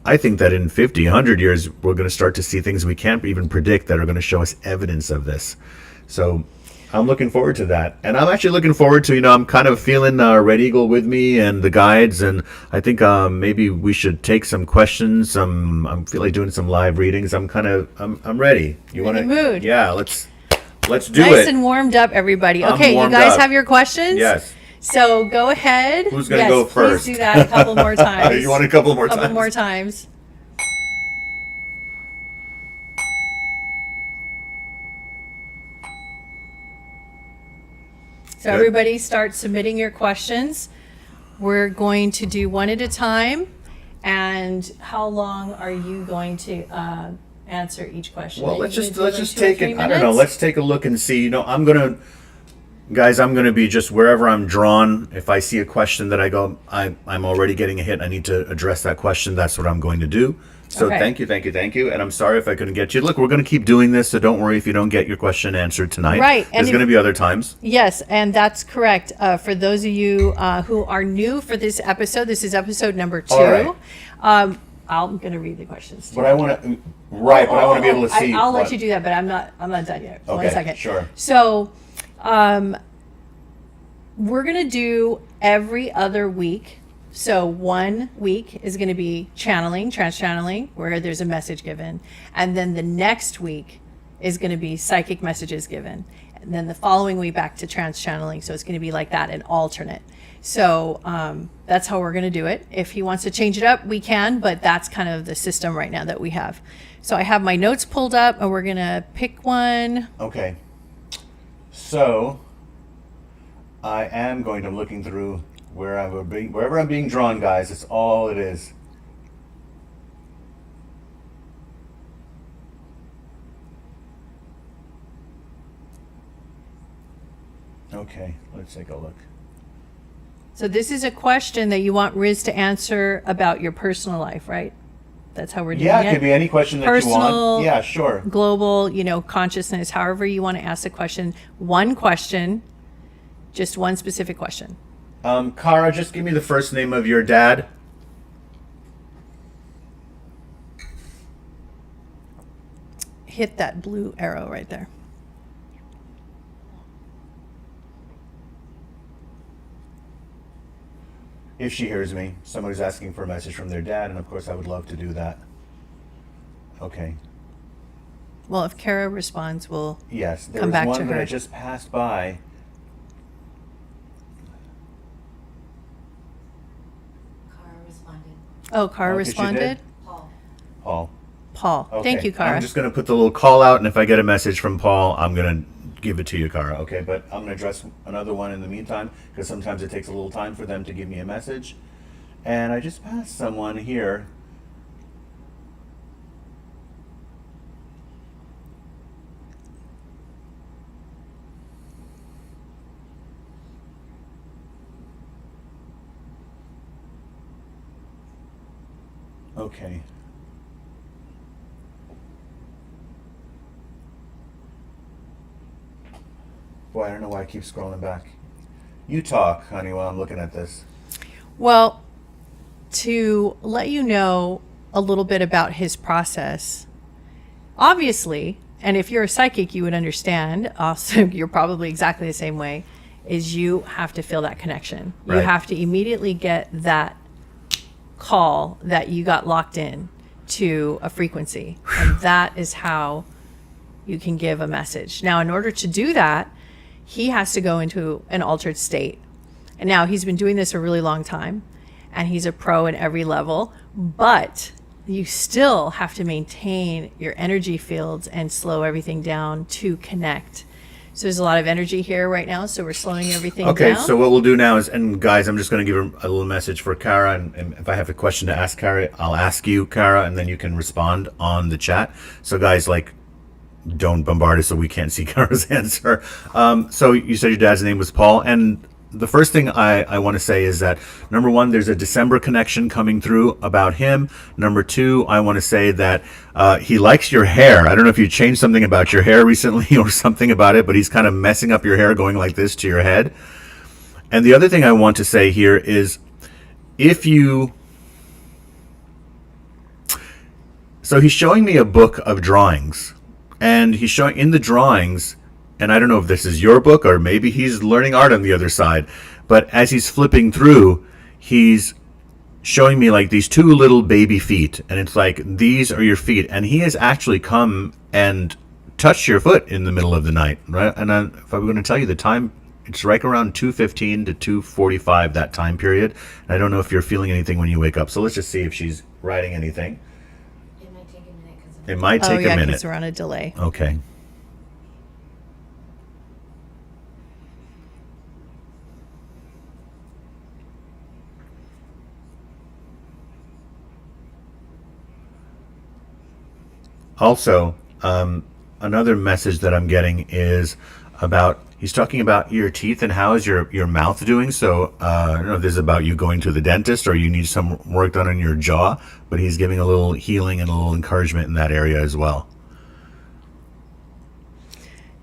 I think that in 50, 100 years, we're going to start to see things we can't even predict that are going to show us evidence of this. So I'm looking forward to that. And I'm actually looking forward to, I'm kind of feeling Red Eagle with me and the guides. And I think maybe we should take some questions. I'm feeling like doing some live readings. I'm ready. You want to? Mood. Yeah, let's do it. Nice and warmed up, everybody. Okay, you guys up. have your questions? Yes. So go ahead. Who's going to go first? Please do that a couple more times. You want a couple more times? A couple more times. So Good. everybody start submitting your questions. We're going to do one at a time. And how long are you going to answer each question? Well, Are let's you gonna just do like take 2 or it. 3 I don't know. minutes? Let's take a look and see. I'm gonna be just wherever I'm drawn. If I see a question that I go, I'm already getting a hit, I need to address that question. That's what I'm going to do. So Okay. thank you. And I'm sorry if I couldn't get you. Look, we're going to keep doing this, so don't worry if you don't get your question answered tonight. Right, and There's going to be other times. Yes, and that's correct. For those of you who are new for this episode, this is episode number 2. All right. I'm going to read the questions too. But I want to, but I want to be able to see. I'll let you do that, but I'm not done yet. Okay, 1 second. sure. So, we're going to do every other week. So 1 week is going to be channeling, trance channeling, where there's a message given. And then the next week is going to be psychic messages given. And then the following week back to trance channeling. So it's going to be like that, an alternate. So that's how we're going to do it. If he wants to change it up, we can, but that's kind of the system right now that we have. So I have my notes pulled up, and we're going to pick one. Okay. So I am going to looking through wherever I'm being drawn, guys. It's all it is. Okay, let's take a look. So this is a question that you want Riz to answer about your personal life, right? That's how we're doing it. Yeah, it could be any question that you Personal, want. Yeah, sure. global, consciousness, however you want to ask the question. One question, just one specific question. Kara, just give me the first name of your dad. Hit that blue arrow right there. If she hears me, somebody's asking for a message from their dad, and of course I would love to do that. Okay. Well, if Kara responds, we'll Yes, there come was back one to that her. I just passed by. Cara responded. Oh, Kara Oh, did she responded? Paul. Paul. Paul. Okay. Thank you, Kara. I'm just going to put the little call out, and if I get a message from Paul, I'm going to give it to you, Kara. Okay, but I'm going to address another one in the meantime, because sometimes it takes a little time for them to give me a message. And I just passed someone here. Okay. Boy, I don't know why I keep scrolling back. You talk, honey, while I'm looking at this. Well, to let you know a little bit about his process, obviously, and if you're a psychic, you would understand, also, you're probably exactly the same way, is you have to feel that connection. You Right. have to immediately get that call that you got locked in to a frequency. And that is how you can give a message. Now, in order to do that, he has to go into an altered state. And now he's been doing this a really long time, and he's a pro in every level, but you still have to maintain your energy fields and slow everything down to connect. So there's a lot of energy here right now, so we're slowing everything down. Okay, so what we'll do now is, and guys, I'm just going to give a little message for Kara, and if I have a question to ask Kara, I'll ask you, Kara, and then you can respond on the chat. So guys, like, don't bombard us so we can't see Kara's answer. So you said your dad's name was Paul, and the first thing I want to say is that, number one, there's a December connection coming through about him. Number two, I want to say that he likes your hair. I don't know if you changed something about your hair recently or something about it, but he's kind of messing up your hair going like this to your head. And the other thing I want to say here is, if you... So he's showing me a book of drawings. And he's showing in the drawings, and I don't know if this is your book or maybe he's learning art on the other side, but as he's flipping through, he's showing me like these two little baby feet, and it's like, these are your feet. And he has actually come and touched your foot in the middle of the night, right? And if I'm going to tell you the time, it's right around 2:15 to 2:45, that time period. And I don't know if you're feeling anything when you wake up. So let's just see if she's writing anything. It might take a minute because It might take a minute. because we're on a delay. Okay. Also, another message that I'm getting is about, he's talking about your teeth and how is your mouth doing. So I don't know if this is about you going to the dentist or you need some work done on your jaw, but he's giving a little healing and a little encouragement in that area as well.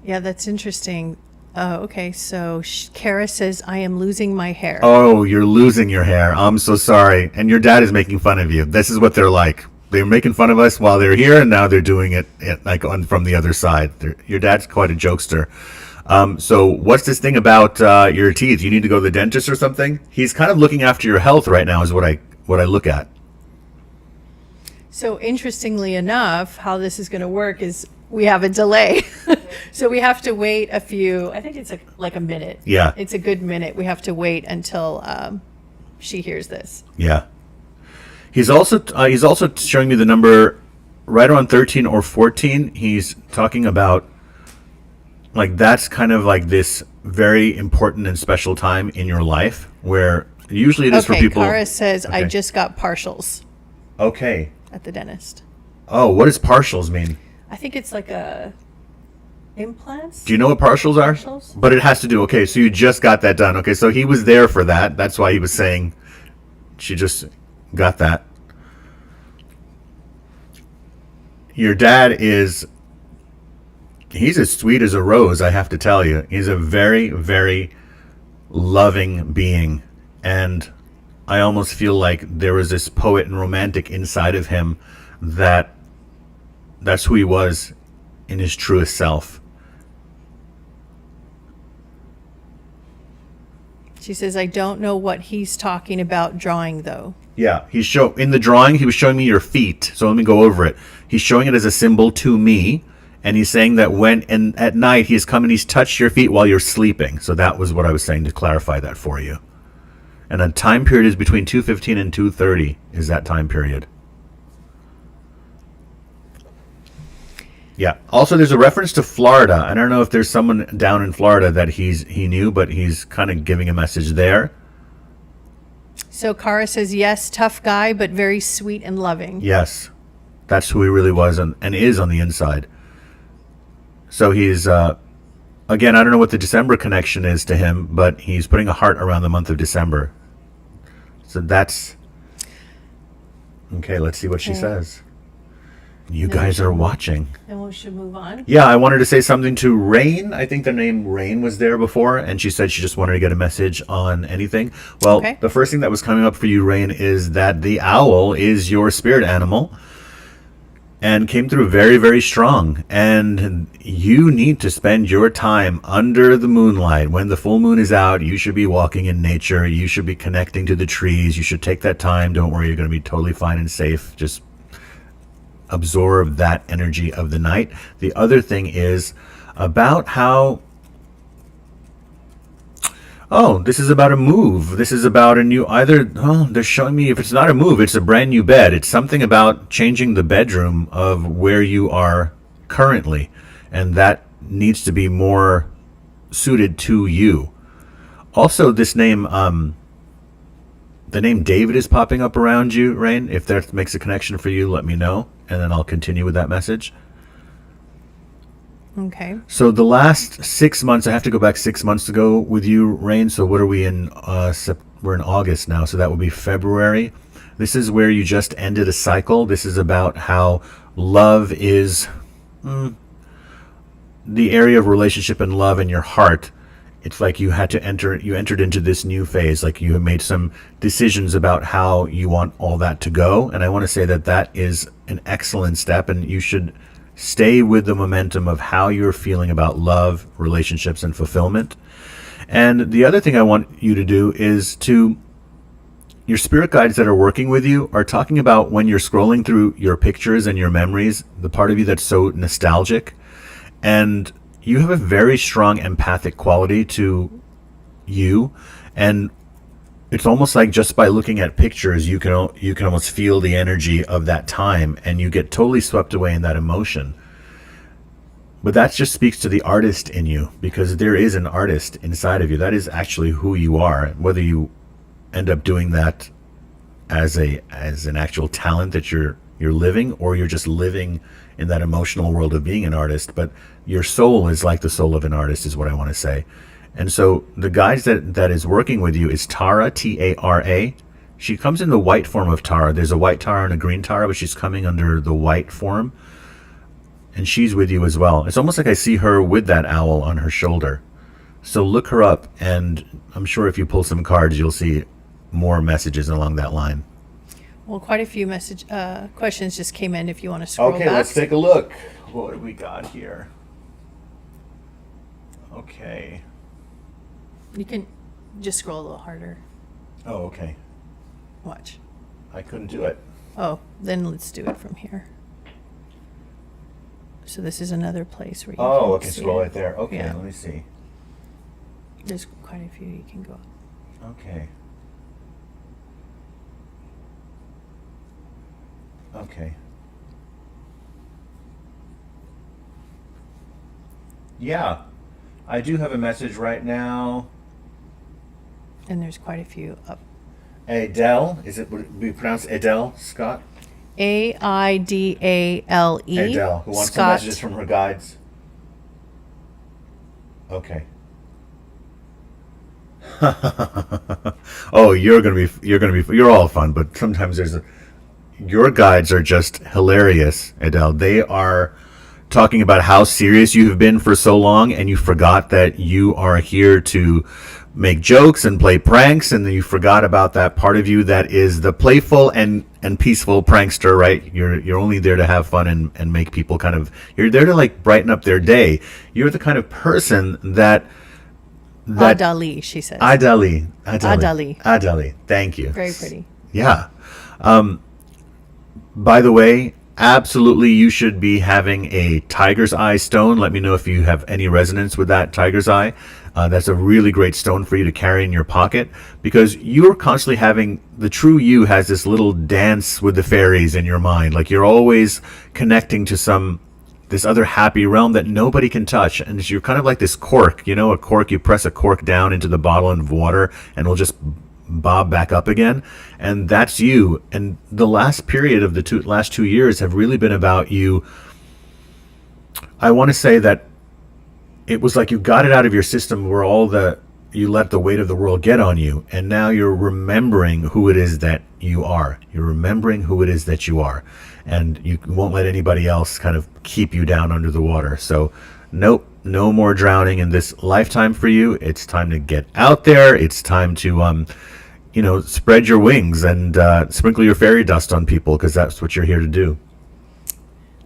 Yeah, that's interesting. Okay, so Kara says, I am losing my hair. Oh, you're losing your hair. I'm so sorry. And your dad is making fun of you. This is what they're like. They were making fun of us while they're here, and now they're doing it like from the other side. Your dad's quite a jokester. So what's this thing about your teeth? You need to go to the dentist or something? He's kind of looking after your health right now is what I look at. So interestingly enough, how this is going to work is we have a delay. So we have to wait a few, I think it's like a minute. Yeah. It's a good minute. We have to wait until she hears this. Yeah. He's also showing me the number right around 13 or 14. He's talking about like that's kind of like this very important and special time in your life where usually it is for people. Kara says, I Okay. just got partials Okay. at the dentist. Oh, what does partials mean? I think it's like a implants. Do you know what partials are? Partials? But it has to do. Okay, so you just got that done. Okay, so he was there for that. That's why he was saying she just got that. Your dad is, he's as sweet as a rose, I have to tell you. He's a very, very loving being. And I almost feel like there was this poet and romantic inside of him that's who he was in his truest self. She says, I don't know what he's talking about drawing though. Yeah, in the drawing, he was showing me your feet. So let me go over it. He's showing it as a symbol to me, and he's saying that at night he's come and he's touched your feet while you're sleeping. So that was what I was saying to clarify that for you. And a time period is between 2:15 and 2:30 is that time period. Yeah. Also, there's a reference to Florida. I don't know if there's someone down in Florida that he knew, but he's kind of giving a message there. So Kara says, yes, tough guy, but very sweet and loving. Yes, that's who he really was and is on the inside. So he's, again, I don't know what the December connection is to him, but he's putting a heart around the month of December. So that's Okay, let's see what she Okay. says. You guys are watching. And we should move on. Yeah, I wanted to say something to Rain. I think the name Rain was there before, and she said she just wanted to get a message on anything. Well, Okay. the first thing that was coming up for you, Rain, is that the owl is your spirit animal and came through very, very strong. And you need to spend your time under the moonlight. When the full moon is out, you should be walking in nature. You should be connecting to the trees. You should take that time. Don't worry, you're going to be totally fine and safe. Just absorb that energy of the night. The other thing is about how, oh, this is about a move. This is about a new, they're showing me if it's not a move, it's a brand new bed. It's something about changing the bedroom of where you are currently. And that needs to be more suited to you. Also, this name, the name David is popping up around you, Rain. If that makes a connection for you, let me know, and then I'll continue with that message. Okay. So the last 6 months, I have to go back 6 months ago with you, Rain. So what are we in? We're in August now, so that would be February. This is where you just ended a cycle. This is about how love is the area of relationship and love in your heart. It's like you entered into this new phase, like you have made some decisions about how you want all that to go. And I want to say that that is an excellent step, and you should stay with the momentum of how you're feeling about love, relationships, and fulfillment. And the other thing I want you to do is your spirit guides that are working with you are talking about when you're scrolling through your pictures and your memories, the part of you that's so nostalgic, and you have a very strong empathic quality to you, and it's almost like just by looking at pictures, you can almost feel the energy of that time, and you get totally swept away in that emotion. But that just speaks to the artist in you, because there is an artist inside of you. That is actually who you are. Whether you end up doing that as an actual talent that you're living, or you're just living in that emotional world of being an artist, but your soul is like the soul of an artist, is what I want to say. And so the guides that is working with you is Tara, T-A-R-A. She comes in the white form of Tara. There's a white Tara and a green Tara, but she's coming under the white form, and she's with you as well. It's almost like I see her with that owl on her shoulder. So look her up, and I'm sure if you pull some cards, you'll see more messages along that line. Well, quite a few questions just came in if you want to scroll Okay, back. let's take a look. What do we got here? Okay. You can just scroll a little harder. Oh, okay. Watch. I couldn't do it. Oh, then let's do it from here. So this is another place where you Oh, can okay, see scroll it. right there. Okay, Yeah. let me see. There's quite a few you can go. Okay. Okay. Yeah. I do have a message right now. And there's quite a few up. Adele, would it be pronounced Adele, Scott? A-I-D-A-L-E. Adele, who wants some Scott. messages from her guides. Okay. Oh, you're all fun, but sometimes your guides are just hilarious, Adele. They are talking about how serious you have been for so long, and you forgot that you are here to make jokes and play pranks, and then you forgot about that part of you that is the playful and peaceful prankster, right? You're only there to have fun and make people you're there to like brighten up their day. You're the kind of person that Adali, she says. Adali. Thank you. Very pretty. Yeah. By the way, absolutely, you should be having a tiger's eye stone. Let me know if you have any resonance with that tiger's eye. That's a really great stone for you to carry in your pocket, because you're constantly the true you has this little dance with the fairies in your mind. Like you're always connecting to this other happy realm that nobody can touch. And you're kind of like this cork, a cork, you press a cork down into the bottle of water and it'll just bob back up again. And that's you. And the last period of the last 2 years have really been about you. I want to say that it was like you got it out of your system where all the you let the weight of the world get on you, and now you're remembering who it is that you are. You're remembering who it is that you are, and you won't let anybody else kind of keep you down under the water. So nope, no more drowning in this lifetime for you. It's time to get out there. It's time to spread your wings and sprinkle your fairy dust on people, because that's what you're here to do.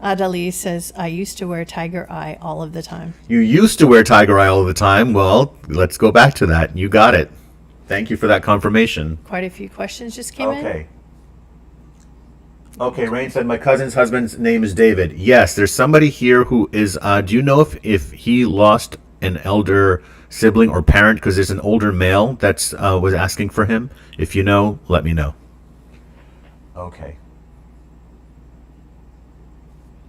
Adali says, I used to wear tiger eye all of the time. You used to wear tiger eye all the time. Well, let's go back to that. You got it. Thank you for that confirmation. Quite a few questions just came in. Okay, Rain said, my cousin's husband's name is David. Yes, there's somebody here who is, do you know if he lost an elder sibling or parent? Because there's an older male that's was asking for him. If you know, let me know. Okay.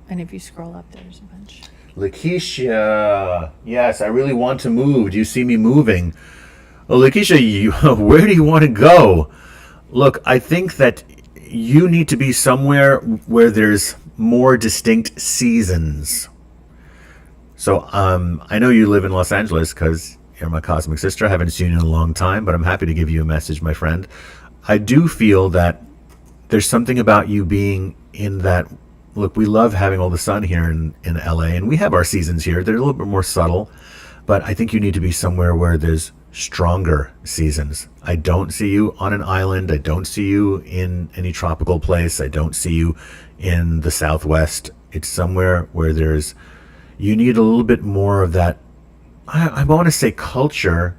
And if you scroll up, there's a bunch. Lakeisha, yes, I really want to move. Do you see me moving? Well, Lakeisha, where do you want to go? Look, I think that you need to be somewhere where there's more distinct seasons. So I know you live in Los Angeles because you're my cosmic sister. I haven't seen you in a long time, but I'm happy to give you a message, my friend. I do feel that there's something about you being in that. Look, we love having all the sun here in LA, and we have our seasons here. They're a little bit more subtle, but I think you need to be somewhere where there's stronger seasons. I don't see you on an island. I don't see you in any tropical place. I don't see you in the Southwest. It's somewhere where you need a little bit more of that, I want to say culture,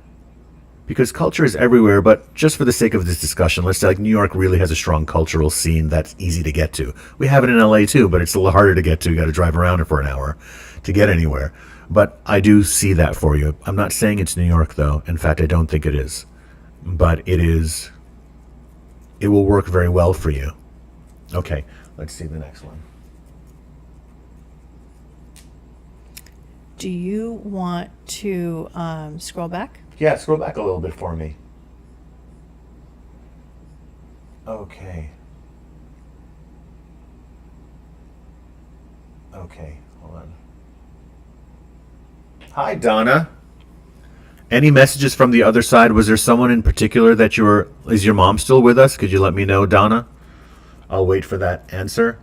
because culture is everywhere, but just for the sake of this discussion, let's say like New York really has a strong cultural scene that's easy to get to. We have it in LA too, but it's a little harder to get to. You got to drive around it for an hour to get anywhere. But I do see that for you. I'm not saying it's New York though. In fact, I don't think it is. But it is. It will work very well for you. Okay, let's see the next one. Do you want to scroll back? Yeah, scroll back a little bit for me. Okay. Okay, hold on. Hi, Donna. Any messages from the other side? Was there someone in particular that is your mom still with us? Could you let me know, Donna? I'll wait for that answer.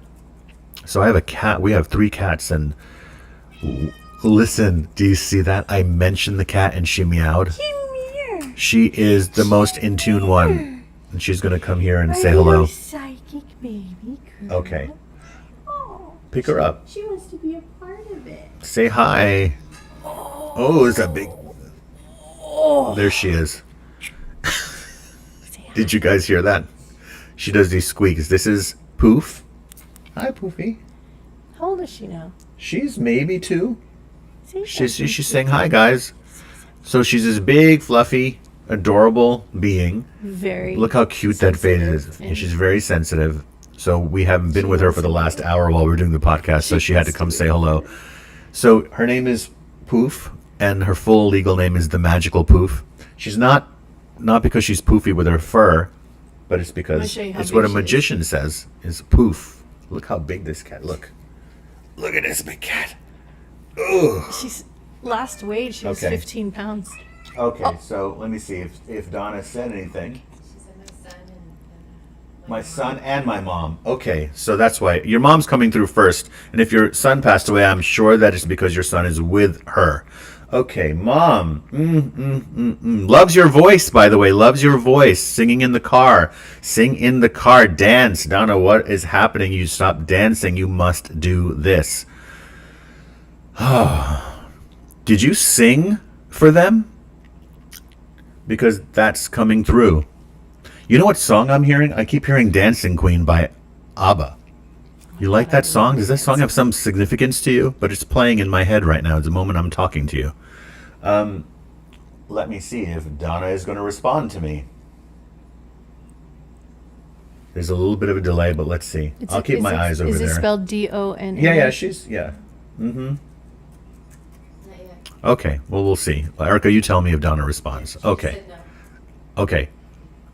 So I have a cat. We have 3 cats, and listen, do you see that? I mentioned the cat and she meowed. She is the most in tune one. And she's going to come here and say hello. Psychic baby girl. Okay. Oh, Pick her up. she wants to be a part of it. Say hi. Oh, it's a big... There she is. Did you guys hear that? She does these squeaks. This is Poof. Hi, Poofy. How old is she now? She's maybe 2. She's saying hi, guys. So she's this big, fluffy, adorable being. Very. Look how cute that face is. And she's very sensitive. So we haven't been with her for the last hour while we were doing the podcast, so she had to come say hello. So her name is Poof, and her full legal name is the Magical Poof. She's not because she's poofy with her fur, but it's because it's what a magician says is Poof. Look how big this cat. Look at this big cat. Ugh. She's last weighed. She was 15 pounds. Okay, so let me see if Donna said anything. She said my son and My son and my mom. Okay, so that's why your mom's coming through first, and if your son passed away, I'm sure that is because your son is with her. Okay, mom. Loves your voice, by the way. Loves your voice. Singing in the car. Sing in the car. Dance. Donna, what is happening? You stop dancing. You must do this. Did you sing for them? Because that's coming through. You know what song I'm hearing? I keep hearing Dancing Queen by ABBA. You like that song? Does that song have some significance to you? But it's playing in my head right now at the moment I'm talking to you. Let me see if Donna is going to respond to me. There's a little bit of a delay, but let's see. I'll keep my eyes over there. Is it spelled D-O-N-A? Yeah, yeah. Mm-hmm. not yet. Okay, well, we'll see. Erica, you tell me if Donna responds. She Okay. said no. Okay.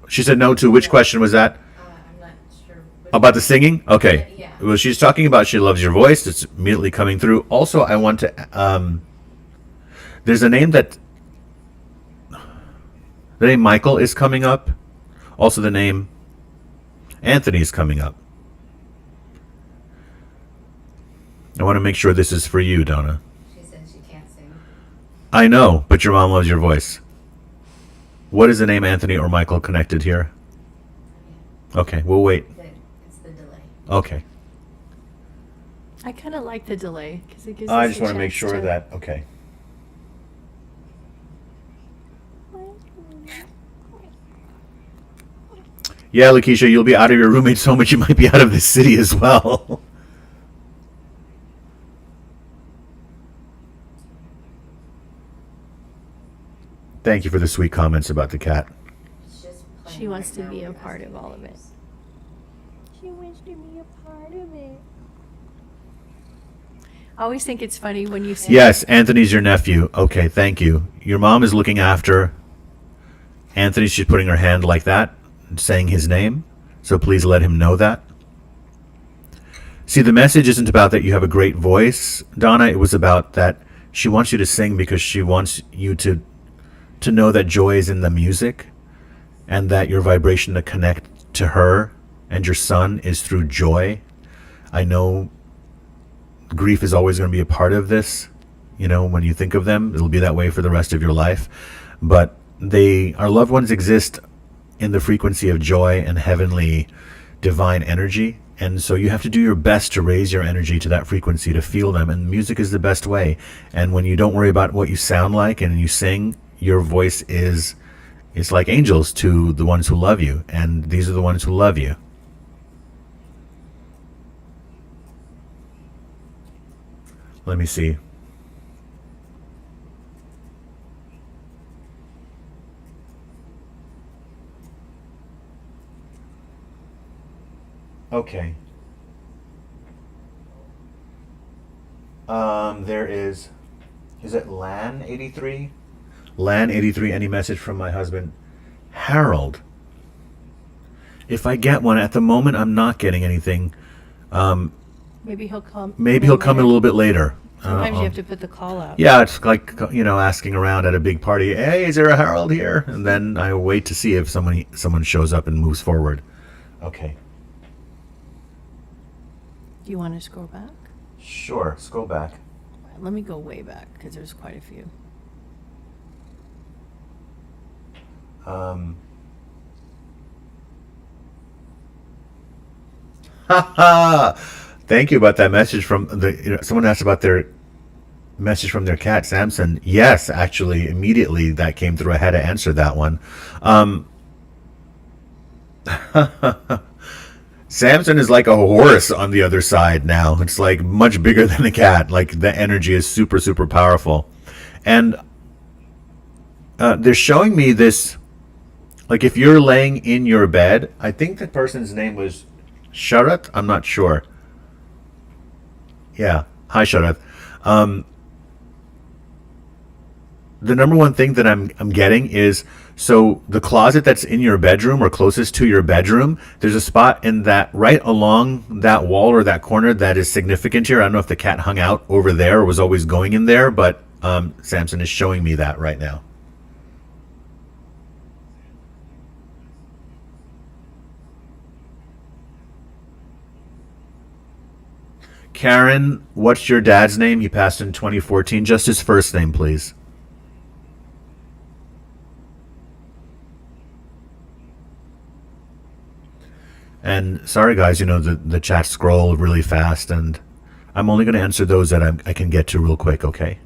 She said no to which question was that? I'm not sure. About the singing? Okay. Yeah. Well, she's talking about she loves your voice. It's immediately coming through. Also, I want to... there's a name that... The name Michael is coming up. Also the name Anthony is coming up. I want to make sure this is for you, Donna. She said she can't sing. I know, but your mom loves your voice. What is the name Anthony or Michael connected here? Okay, we'll wait. It's the delay. Okay. I kind of like the delay because it gives I us just a want to make chance sure that, okay. Yeah, Lakeisha, you'll be out of your roommate so much you might be out of the city as well. Thank you for the sweet comments about the cat. It's just She playing wants right to now be a with part of asking all of it. names. She wants to be a part of it. I always think it's funny when you say Yes, Anthony's your nephew. Okay, thank you. Your mom is looking after Anthony. She's putting her hand like that, saying his name. So please let him know that. See, the message isn't about that you have a great voice, Donna. It was about that she wants you to sing because she wants you to know that joy is in the music and that your vibration to connect to her and your son is through joy. I know grief is always going to be a part of this. You know, when you think of them, it'll be that way for the rest of your life. But our loved ones exist in the frequency of joy and heavenly divine energy. And so you have to do your best to raise your energy to that frequency, to feel them. And music is the best way. And when you don't worry about what you sound like and you sing, your voice is like angels to the ones who love you. And these are the ones who love you. Let me see. Okay. There is it Lan 83? Lan 83, any message from my husband? Harold. If I get one, at the moment I'm not getting anything. maybe he'll come. Maybe he'll come a little bit later. Sometimes you have to put the call out. Yeah, it's like, asking around at a big party, hey, is there a Harold here? And then I wait to see if someone shows up and moves forward. Okay. Do you want to scroll back? Sure, scroll back. Let me go way back because there's quite a few. Thank you about that message from someone asked about their message from their cat, Samson. Yes, actually, immediately that came through. I had to answer that one. Samson is like a horse on the other side now. It's like much bigger than a cat. Like the energy is super, super powerful. And they're showing me this, like if you're laying in your bed, I think the person's name was Sharath. I'm not sure. Yeah. Hi, Sharath. The number one thing that I'm getting is, so the closet that's in your bedroom or closest to your bedroom, there's a spot in that right along that wall or that corner that is significant here. I don't know if the cat hung out over there or was always going in there, but Samson is showing me that right now. Karen, what's your dad's name? He passed in 2014. Just his first name, please. And sorry, guys, the chat scroll really fast, and I'm only going to answer those that I can get to real quick, okay?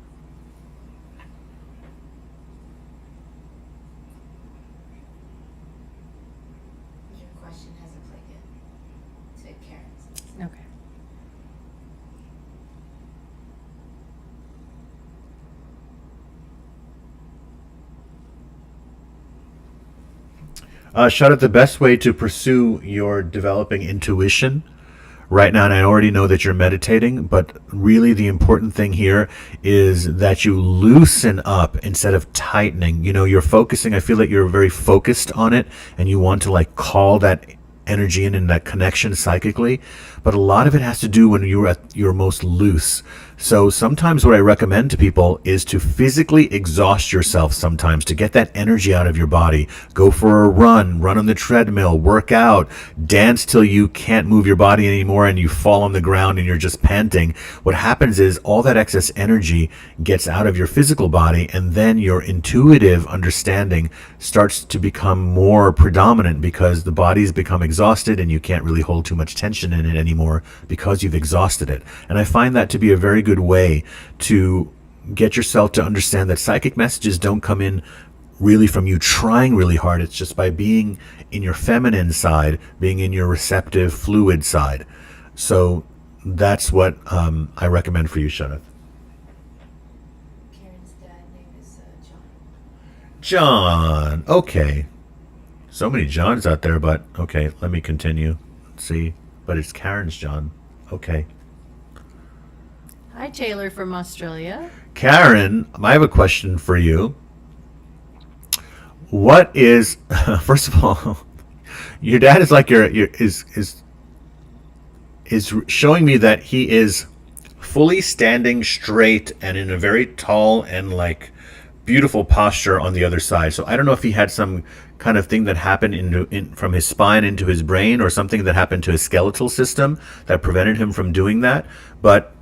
Your question hasn't played yet. To Karen's. Okay. Shut it. The best way to pursue your developing intuition right now, and I already know that you're meditating, but really the important thing here is that you loosen up instead of tightening. You're focusing. I feel that you're very focused on it, and you want to like call that energy and in that connection psychically, but a lot of it has to do when you're at your most loose. So sometimes what I recommend to people is to physically exhaust yourself sometimes to get that energy out of your body. Go for a run on the treadmill, work out, dance till you can't move your body anymore and you fall on the ground and you're just panting. What happens is all that excess energy gets out of your physical body, and then your intuitive understanding starts to become more predominant because the body's become exhausted and you can't really hold too much tension in it anymore because you've exhausted it. And I find that to be a very good way to get yourself to understand that psychic messages don't come in really from you trying really hard. It's just by being in your feminine side, being in your receptive, fluid side. So that's what I recommend for you, Shaneth. Karen's dad name is John. John. Okay. So many Johns out there, but okay, let me continue. Let's see. But it's Karen's John. Okay. Hi, Taylor from Australia. Karen, I have a question for you. What is, first of all, your dad is like is showing me that he is fully standing straight and in a very tall and like beautiful posture on the other side. So I don't know if he had some kind of thing that happened from his spine into his brain, or something that happened to his skeletal system that prevented him from doing that. But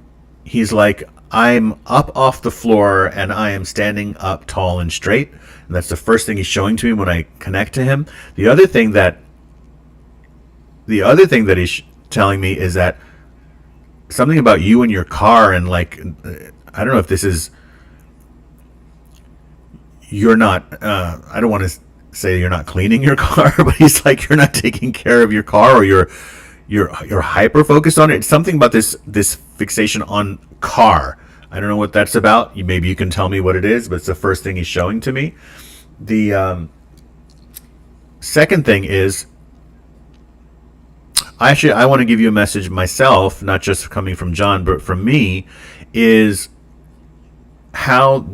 he's like, I'm up off the floor and I am standing up tall and straight. And that's the first thing he's showing to me when I connect to him. The other thing that he's telling me is that something about you and your car, and like, I don't know if this is, you're not, I don't want to say you're not cleaning your car, but he's like, you're not taking care of your car, or you're hyper focused on it. It's something about this fixation on car. I don't know what that's about. Maybe you can tell me what it is, but it's the first thing he's showing to me. The second thing is, I want to give you a message myself, not just coming from John, but from me, is how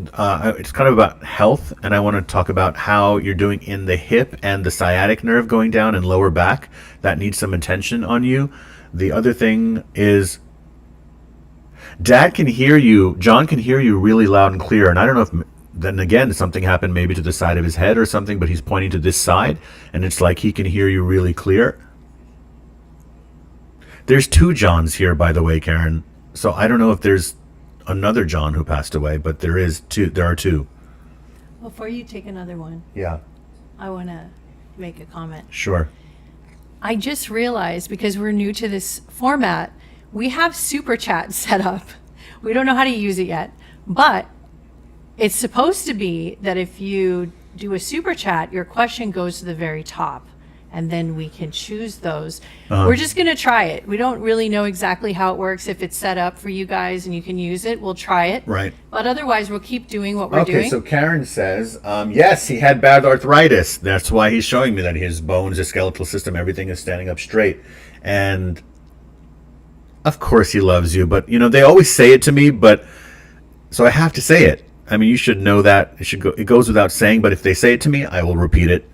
it's kind of about health, and I want to talk about how you're doing in the hip and the sciatic nerve going down and lower back. That needs some attention on you. The other thing is, Dad can hear you, John can hear you really loud and clear, and I don't know if then again something happened maybe to the side of his head or something, but he's pointing to this side and it's like he can hear you really clear. There's two Johns here, by the way, Karen. So I don't know if there's another John who passed away, but there are two. Before you take another one, Yeah. I want to make a comment. Sure. I just realized, because we're new to this format, we have super chat set up. We don't know how to use it yet, but it's supposed to be that if you do a super chat, your question goes to the very top, and then we can choose those. We're just going to try it. We don't really know exactly how it works. If it's set up for you guys and you can use it, we'll try it. Right. But otherwise, we'll keep doing what we're doing. Okay, so Karen says, yes, he had bad arthritis. That's why he's showing me that his bones, his skeletal system, everything is standing up straight. And of course he loves you, but they always say it to me, but so I have to say it. I mean, you should know that. It goes without saying, but if they say it to me, I will repeat it.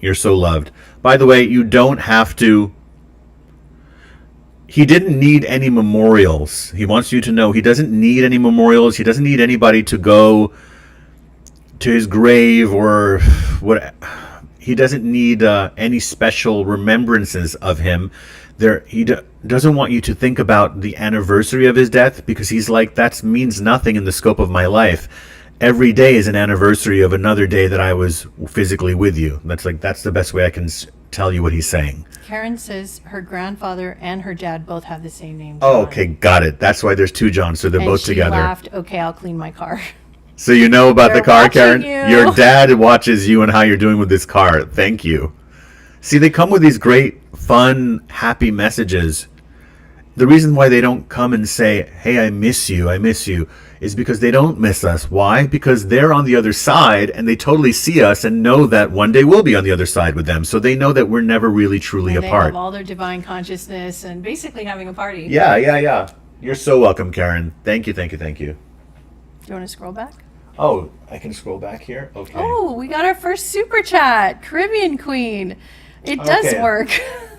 You're so loved. By the way, you don't have to. He didn't need any memorials. He wants you to know he doesn't need any memorials. He doesn't need anybody to go to his grave or what. He doesn't need any special remembrances of him. He doesn't want you to think about the anniversary of his death, because he's like, that means nothing in the scope of my life. Every day is an anniversary of another day that I was physically with you. That's the best way I can tell you what he's saying. Karen says her grandfather and her dad both have the same name, John. Oh, okay, got it. That's why there's two Johns, so they're both together. And she laughed, okay, I'll clean my car. So you know about They're the car, watching Karen? you. Your dad watches you and how you're doing with this car. Thank you. See, they come with these great, fun, happy messages. The reason why they don't come and say, hey, I miss you, is because they don't miss us. Why? Because they're on the other side and they totally see us and know that one day we'll be on the other side with them. So they know that we're never really truly And apart. They have all their divine consciousness and basically having a party. Yeah. You're so welcome, Karen. Thank you. Do you want to scroll back? Oh, I can scroll back here? Okay. Oh, we got our first super chat. Caribbean Queen. It does Okay. work.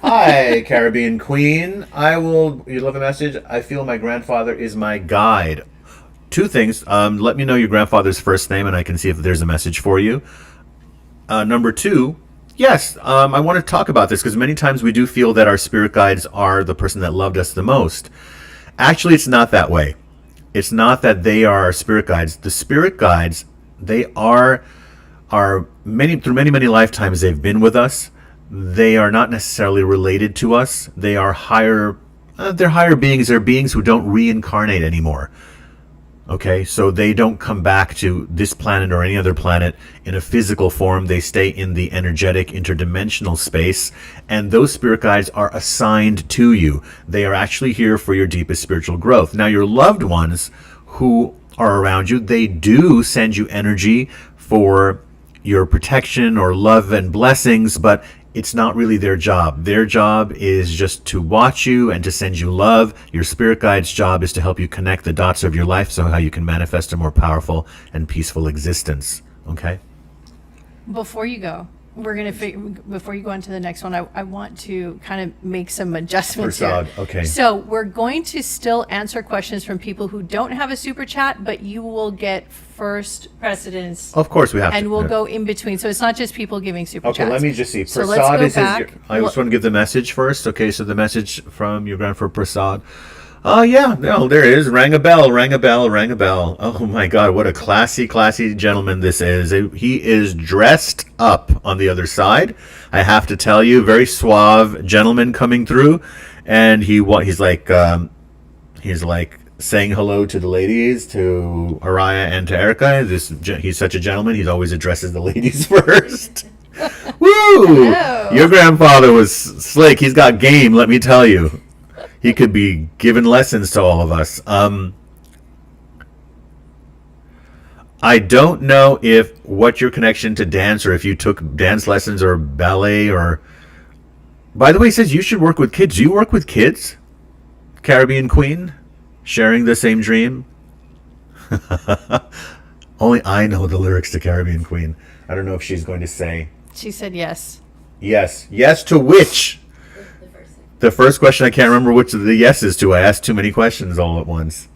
Hi, Caribbean Queen. You love a message? I feel my grandfather is my guide. Two things. Let me know your grandfather's first name and I can see if there's a message for you. Number two, yes, I want to talk about this because many times we do feel that our spirit guides are the person that loved us the most. Actually, it's not that way. It's not that they are our spirit guides. The spirit guides, they are through many lifetimes they've been with us. They are not necessarily related to us. They are they're higher beings. They're beings who don't reincarnate anymore. Okay, so they don't come back to this planet or any other planet in a physical form. They stay in the energetic interdimensional space, and those spirit guides are assigned to you. They are actually here for your deepest spiritual growth. Now, your loved ones who are around you, they do send you energy for your protection or love and blessings, but it's not really their job. Their job is just to watch you and to send you love. Your spirit guide's job is to help you connect the dots of your life so how you can manifest a more powerful and peaceful existence. Okay? Before you go, before you go on to the next one, I want to kind of make some adjustments Prasad, here. okay. So we're going to still answer questions from people who don't have a super chat, but you will get first precedence. Of course we have to. And we'll go in between. So it's not just people giving super Okay, chats. let me just see. So Prasad let's go is back. I just want to give the message first. Okay, so the message from your grandfather Prasad. Oh, yeah, no, there it is. Rang a bell, rang a bell, rang a bell. Oh, my God, what a classy gentleman this is. He is dressed up on the other side. I have to tell you, very suave gentleman coming through. And he's like saying hello to the ladies, to Oriah and to Erica. He's such a gentleman. He always addresses the ladies first. Woo! Your grandfather was slick. He's got game, let me tell you. He could be giving lessons to all of us. I don't know what your connection to dance, or if you took dance lessons or ballet, or... By the way, he says you should work with kids. Do you work with kids? Caribbean Queen? Sharing the same dream? Only I know the lyrics to Caribbean Queen. I don't know if she's going to say... She said yes. Yes. Yes to which? The first question, I can't remember which of the yeses to. I asked too many questions all at once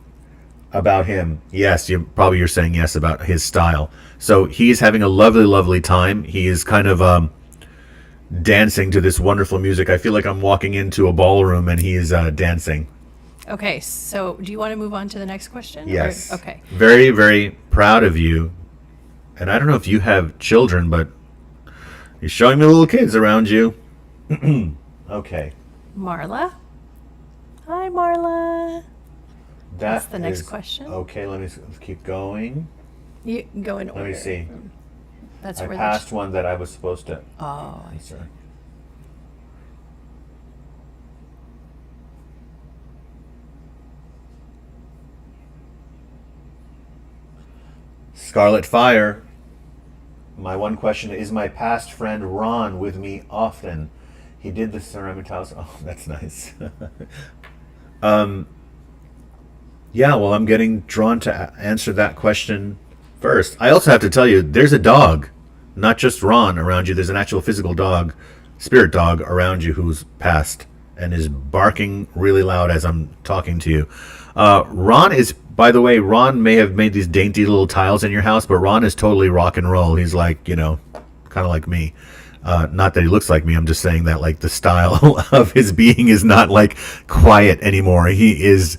about him. Yes, you're saying yes about his style. So he's having a lovely time. He is kind of dancing to this wonderful music. I feel like I'm walking into a ballroom and he is dancing. Okay, so do you want to move on to the next question? Yes. Okay. Very, very proud of you. And I don't know if you have children, but you're showing me little kids around you. Okay. Marla. Hi, Marla. That's the next question. Okay, let's keep going. You go in order. Let me see. That's I where passed one that I was supposed to Oh, answer. Scarlet Fire. My one question is my past friend Ron with me often? He did the ceramic tiles. Oh, that's nice. Yeah, well, I'm getting drawn to answer that question first. I also have to tell you, there's a dog, not just Ron around you. There's an actual physical dog, spirit dog around you who's passed and is barking really loud as I'm talking to you. Ron is, by the way, Ron may have made these dainty little tiles in your house, but Ron is totally rock and roll. He's like, kind of like me. Not that he looks like me. I'm just saying that like the style of his being is not like quiet anymore. He's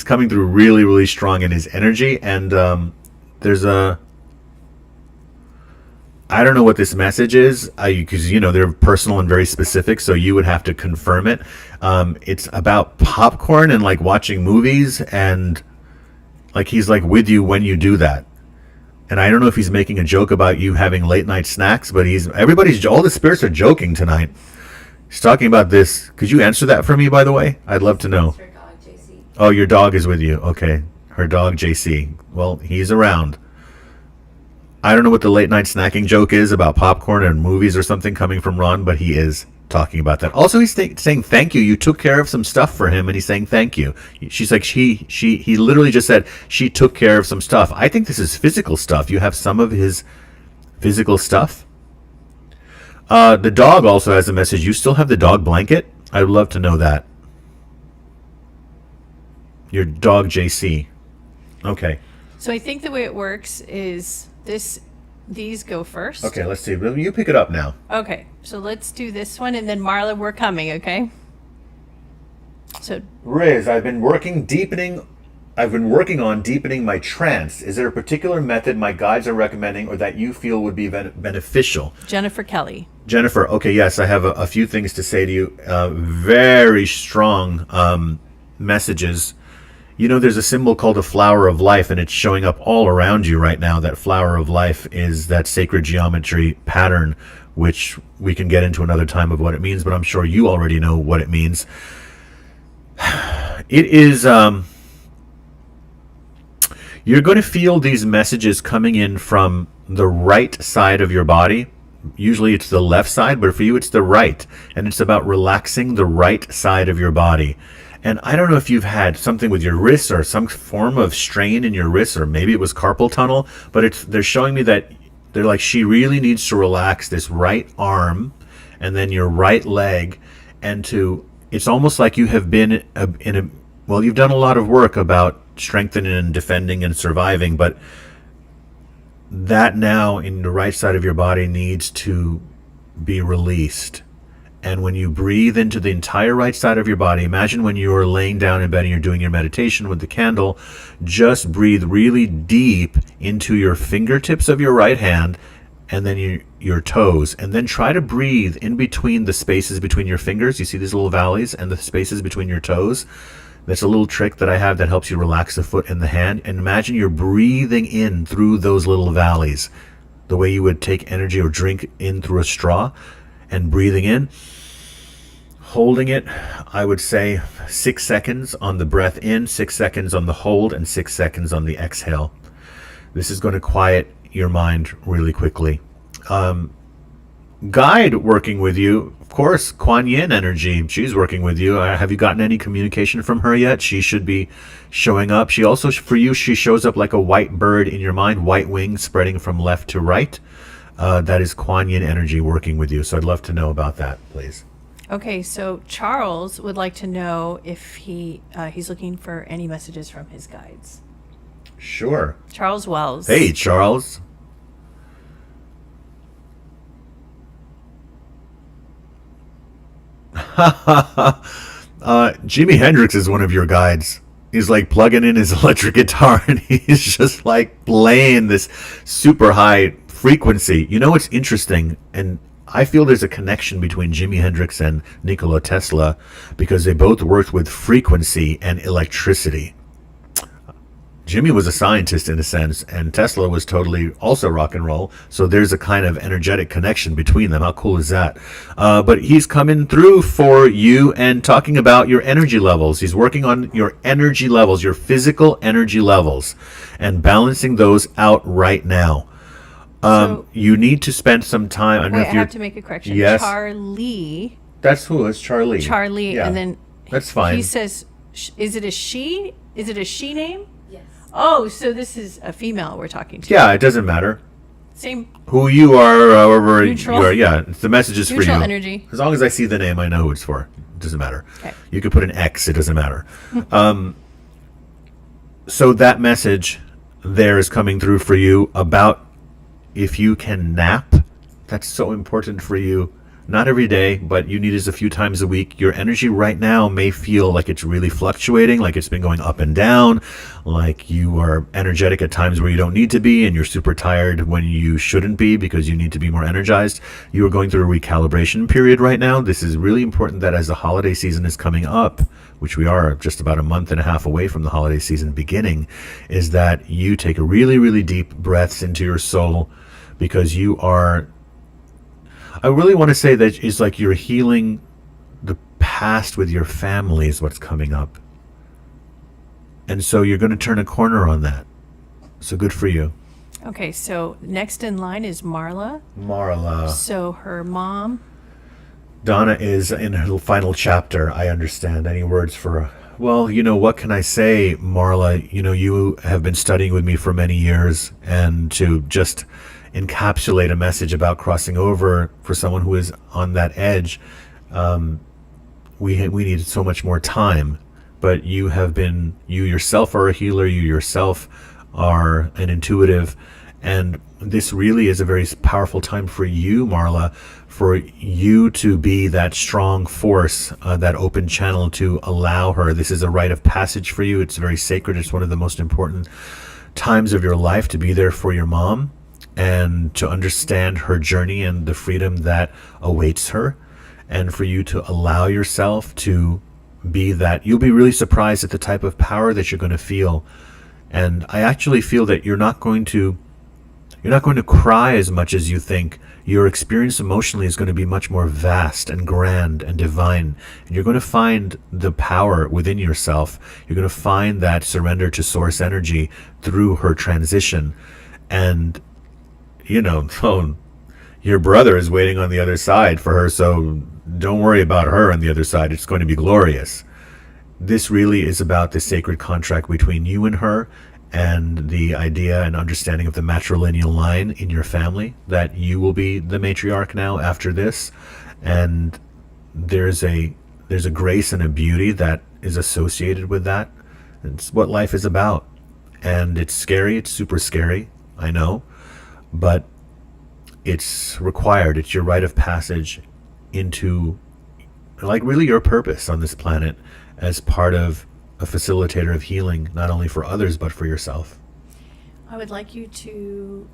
coming through really, really strong in his energy. And there's I don't know what this message is because they're personal and very specific, so you would have to confirm it. It's about popcorn and like watching movies, and like he's like with you when you do that. And I don't know if he's making a joke about you having late night snacks, but all the spirits are joking tonight. He's talking about this. Could you answer that for me, by the way? I'd love to know. Her dog, JC. Oh, your dog is with you. Okay. Her dog, JC. Well, he's around. I don't know what the late night snacking joke is about popcorn and movies or something coming from Ron, but he is talking about that. Also, he's saying thank you. You took care of some stuff for him, and he's saying thank you. She's like, he literally just said she took care of some stuff. I think this is physical stuff. You have some of his physical stuff. The dog also has a message. You still have the dog blanket? I would love to know that. Your dog, JC. Okay. So I think the way it works is these go first. Okay, let's see. You pick it up now. Okay, so let's do this one, and then Marla, we're coming, okay? So Riz, I've been working on deepening my trance. Is there a particular method my guides are recommending or that you feel would be beneficial? Jennifer Kelly. Jennifer, okay, yes, I have a few things to say to you. Very strong messages. You know, there's a symbol called a flower of life, and it's showing up all around you right now. That flower of life is that sacred geometry pattern, which we can get into another time of what it means, but I'm sure you already know what it means. It is, you're going to feel these messages coming in from the right side of your body. Usually it's the left side, but for you it's the right. And it's about relaxing the right side of your body. And I don't know if you've had something with your wrists or some form of strain in your wrists, or maybe it was carpal tunnel, but they're showing me that they're like, she really needs to relax this right arm and then your right leg, and it's almost like you have been well, you've done a lot of work about strengthening and defending and surviving, but that now in the right side of your body needs to be released. And when you breathe into the entire right side of your body, imagine when you're laying down in bed and you're doing your meditation with the candle, just breathe really deep into your fingertips of your right hand and then your toes. And then try to breathe in between the spaces between your fingers. You see these little valleys and the spaces between your toes? That's a little trick that I have that helps you relax the foot and the hand. And imagine you're breathing in through those little valleys, the way you would take energy or drink in through a straw. And breathing in, holding it, I would say 6 seconds on the breath in, 6 seconds on the hold, and 6 seconds on the exhale. This is going to quiet your mind really quickly. Guide working with you, of course, Kuan Yin energy, she's working with you. Have you gotten any communication from her yet? She should be showing up. She also, for you, she shows up like a white bird in your mind, white wings spreading from left to right. That is Kuan Yin energy working with you. So I'd love to know about that, please. Okay, so Charles would like to know if he's looking for any messages from his guides. Sure. Charles Wells. Hey, Charles. Jimi Hendrix is one of your guides. He's like plugging in his electric guitar and he's just like playing this super high frequency. You know, it's interesting, and I feel there's a connection between Jimi Hendrix and Nikola Tesla because they both worked with frequency and electricity. Jimmy was a scientist in a sense, and Tesla was totally also rock and roll. So there's a kind of energetic connection between them. How cool is that? But he's coming through for you and talking about your energy levels. He's working on your energy levels, your physical energy levels, and balancing those out right now. You need to spend some time. I have to make a correction. Yes. Charlie. That's who is Charlie. Charlie, Yeah. and then That's fine. He says, "Is it a she? Is it a she name?" Yes. Oh, so this is a female we're talking to. Yeah, it doesn't matter Same who you are, however Neutral. you are. Yeah, the message is for neutral you. energy. As long as I see the name, I know who it's for. It doesn't matter. Okay. You could put an X. It doesn't matter. So that message there is coming through for you about if you can nap. That's so important for you. Not every day, but you need it a few times a week. Your energy right now may feel like it's really fluctuating, like it's been going up and down, like you are energetic at times where you don't need to be, and you're super tired when you shouldn't be because you need to be more energized. You are going through a recalibration period right now. This is really important that as the holiday season is coming up, which we are just about a month and a half away from the holiday season beginning, is that you take a really, really deep breaths into your soul, because you are, I really want to say that it's like you're healing the past with your family is what's coming up. And so you're going to turn a corner on that. So good for you. Okay, so next in line is Marla. Marla. So her mom. Donna is in her final chapter. I understand. Any words for, well, you know, what can I say, Marla? You know, you have been studying with me for many years, and to just encapsulate a message about crossing over for someone who is on that edge, we need so much more time. But you yourself are a healer, you yourself are an intuitive, and this really is a very powerful time for you, Marla, for you to be that strong force, that open channel to allow her. This is a rite of passage for you. It's very sacred. It's one of the most important times of your life to be there for your mom and to understand her journey and the freedom that awaits her, and for you to allow yourself to be that. You'll be really surprised at the type of power that you're going to feel. And I actually feel that you're not going to cry as much as you think. Your experience emotionally is going to be much more vast and grand and divine. And you're going to find the power within yourself. You're going to find that surrender to source energy through her transition. And, your brother is waiting on the other side for her, so don't worry about her on the other side. It's going to be glorious. This really is about the sacred contract between you and her, and the idea and understanding of the matrilineal line in your family, that you will be the matriarch now after this. And there's a grace and a beauty that is associated with that. It's what life is about. And it's scary. It's super scary, I know. But it's required. It's your rite of passage into, like, really your purpose on this planet as part of a facilitator of healing, not only for others but for yourself. I would like you to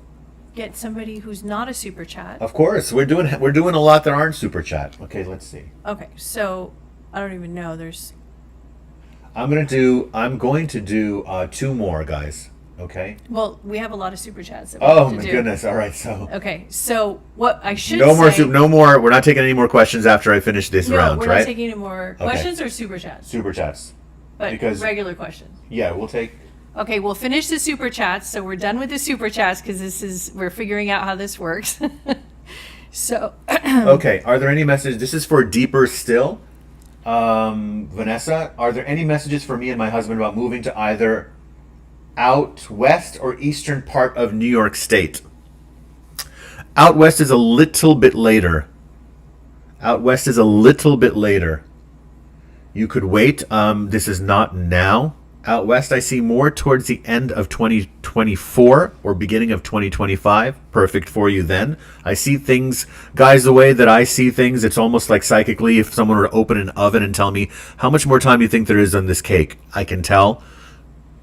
get somebody who's not a super chat. Of course, we're doing a lot that aren't super chat. Okay, let's see. Okay, so I don't even know. I'm going to do 2 more, guys. Okay. Well, we have a lot of super chats. That we Oh have to my do. goodness! All right, so. Okay, so what I should No more. We're not taking any more questions after I finish this round, we're right? not taking any more questions or super chats. Super chats. But because regular questions. Yeah, we'll take. Okay, we'll finish the super chats. So we're done with the super chats because we're figuring out how this works. So. Okay, are there any messages? This is for deeper still. Vanessa, are there any messages for me and my husband about moving to either out west or eastern part of New York State? Out west is a little bit later. You could wait. This is not now. Out west, I see more towards the end of 2024 or beginning of 2025. Perfect for you then. I see things, guys, the way that I see things, it's almost like psychically, if someone were to open an oven and tell me, how much more time do you think there is on this cake? I can tell,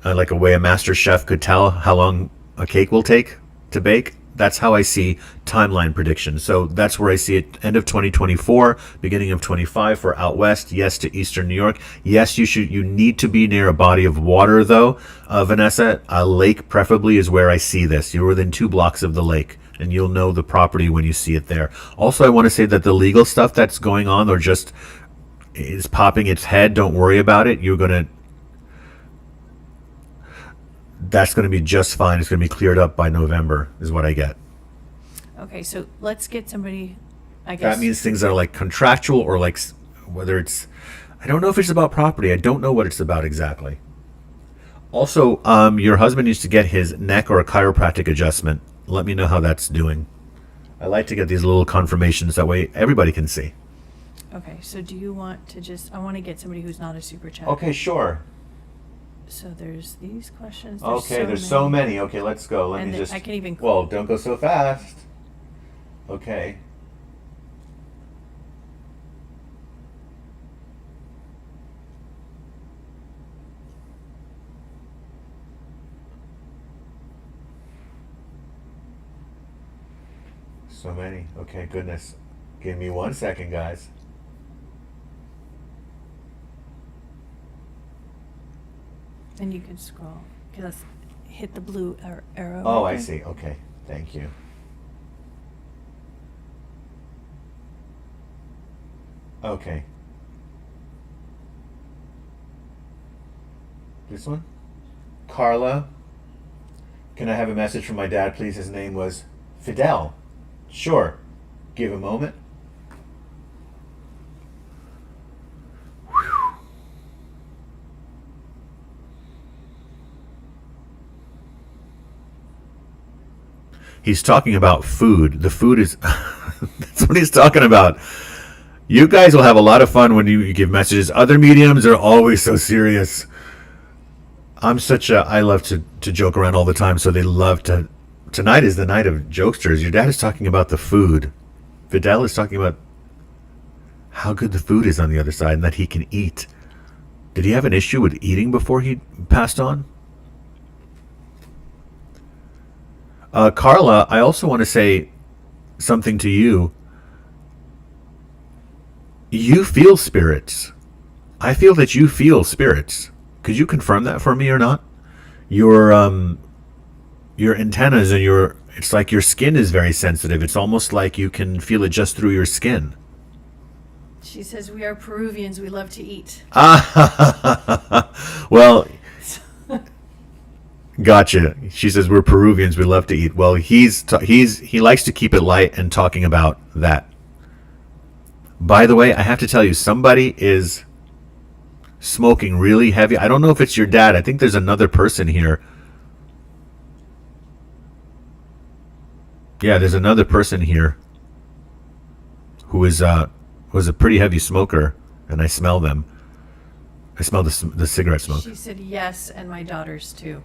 like a way a master chef could tell how long a cake will take to bake. That's how I see timeline predictions. So that's where I see it, end of 2024, beginning of 25 for out west. Yes to eastern New York. Yes, you need to be near a body of water, though. Vanessa, a lake preferably is where I see this. You're within 2 blocks of the lake, and you'll know the property when you see it there. Also, I want to say that the legal stuff that's going on or just is popping its head, don't worry about it. That's going to be just fine. It's going to be cleared up by November, is what I get. Okay, so let's get somebody, I guess. That means things are like contractual or like whether it's, I don't know if it's about property. I don't know what it's about exactly. Also, your husband needs to get his neck or a chiropractic adjustment. Let me know how that's doing. I like to get these little confirmations. That way everybody can see. Okay, so do you want to I want to get somebody who's not a super chat. Okay, sure. So there's these questions. There's so many. Okay, let's go. Let me just. I can even. Well, don't go so fast. Okay. So many. Okay, goodness. Give me 1 second, guys. And you can scroll. Okay, let's hit the blue arrow. Oh, right I there. see. Okay, thank you. Okay. This one? Carla, can I have a message from my dad, please? His name was Fidel. Sure. Give a moment. He's talking about food. The food is that's what he's talking about. You guys will have a lot of fun when you give messages. Other mediums are always so serious. I love to joke around all the time, so they love to. Tonight is the night of jokesters. Your dad is talking about the food. Vidal is talking about how good the food is on the other side and that he can eat. Did he have an issue with eating before he passed on? Carla, I also want to say something to you. You feel spirits. I feel that you feel spirits. Could you confirm that for me or not? Your antennas and it's like your skin is very sensitive. It's almost like you can feel it just through your skin. She says, we are Peruvians. We love to eat. Well, gotcha. She says, we're Peruvians. We love to eat. Well, he likes to keep it light and talking about that. By the way, I have to tell you, somebody is smoking really heavy. I don't know if it's your dad. I think there's another person here. Yeah, there's another person here who was a pretty heavy smoker, and I smell them. I smell the cigarette smoke. She said yes, and my daughters too.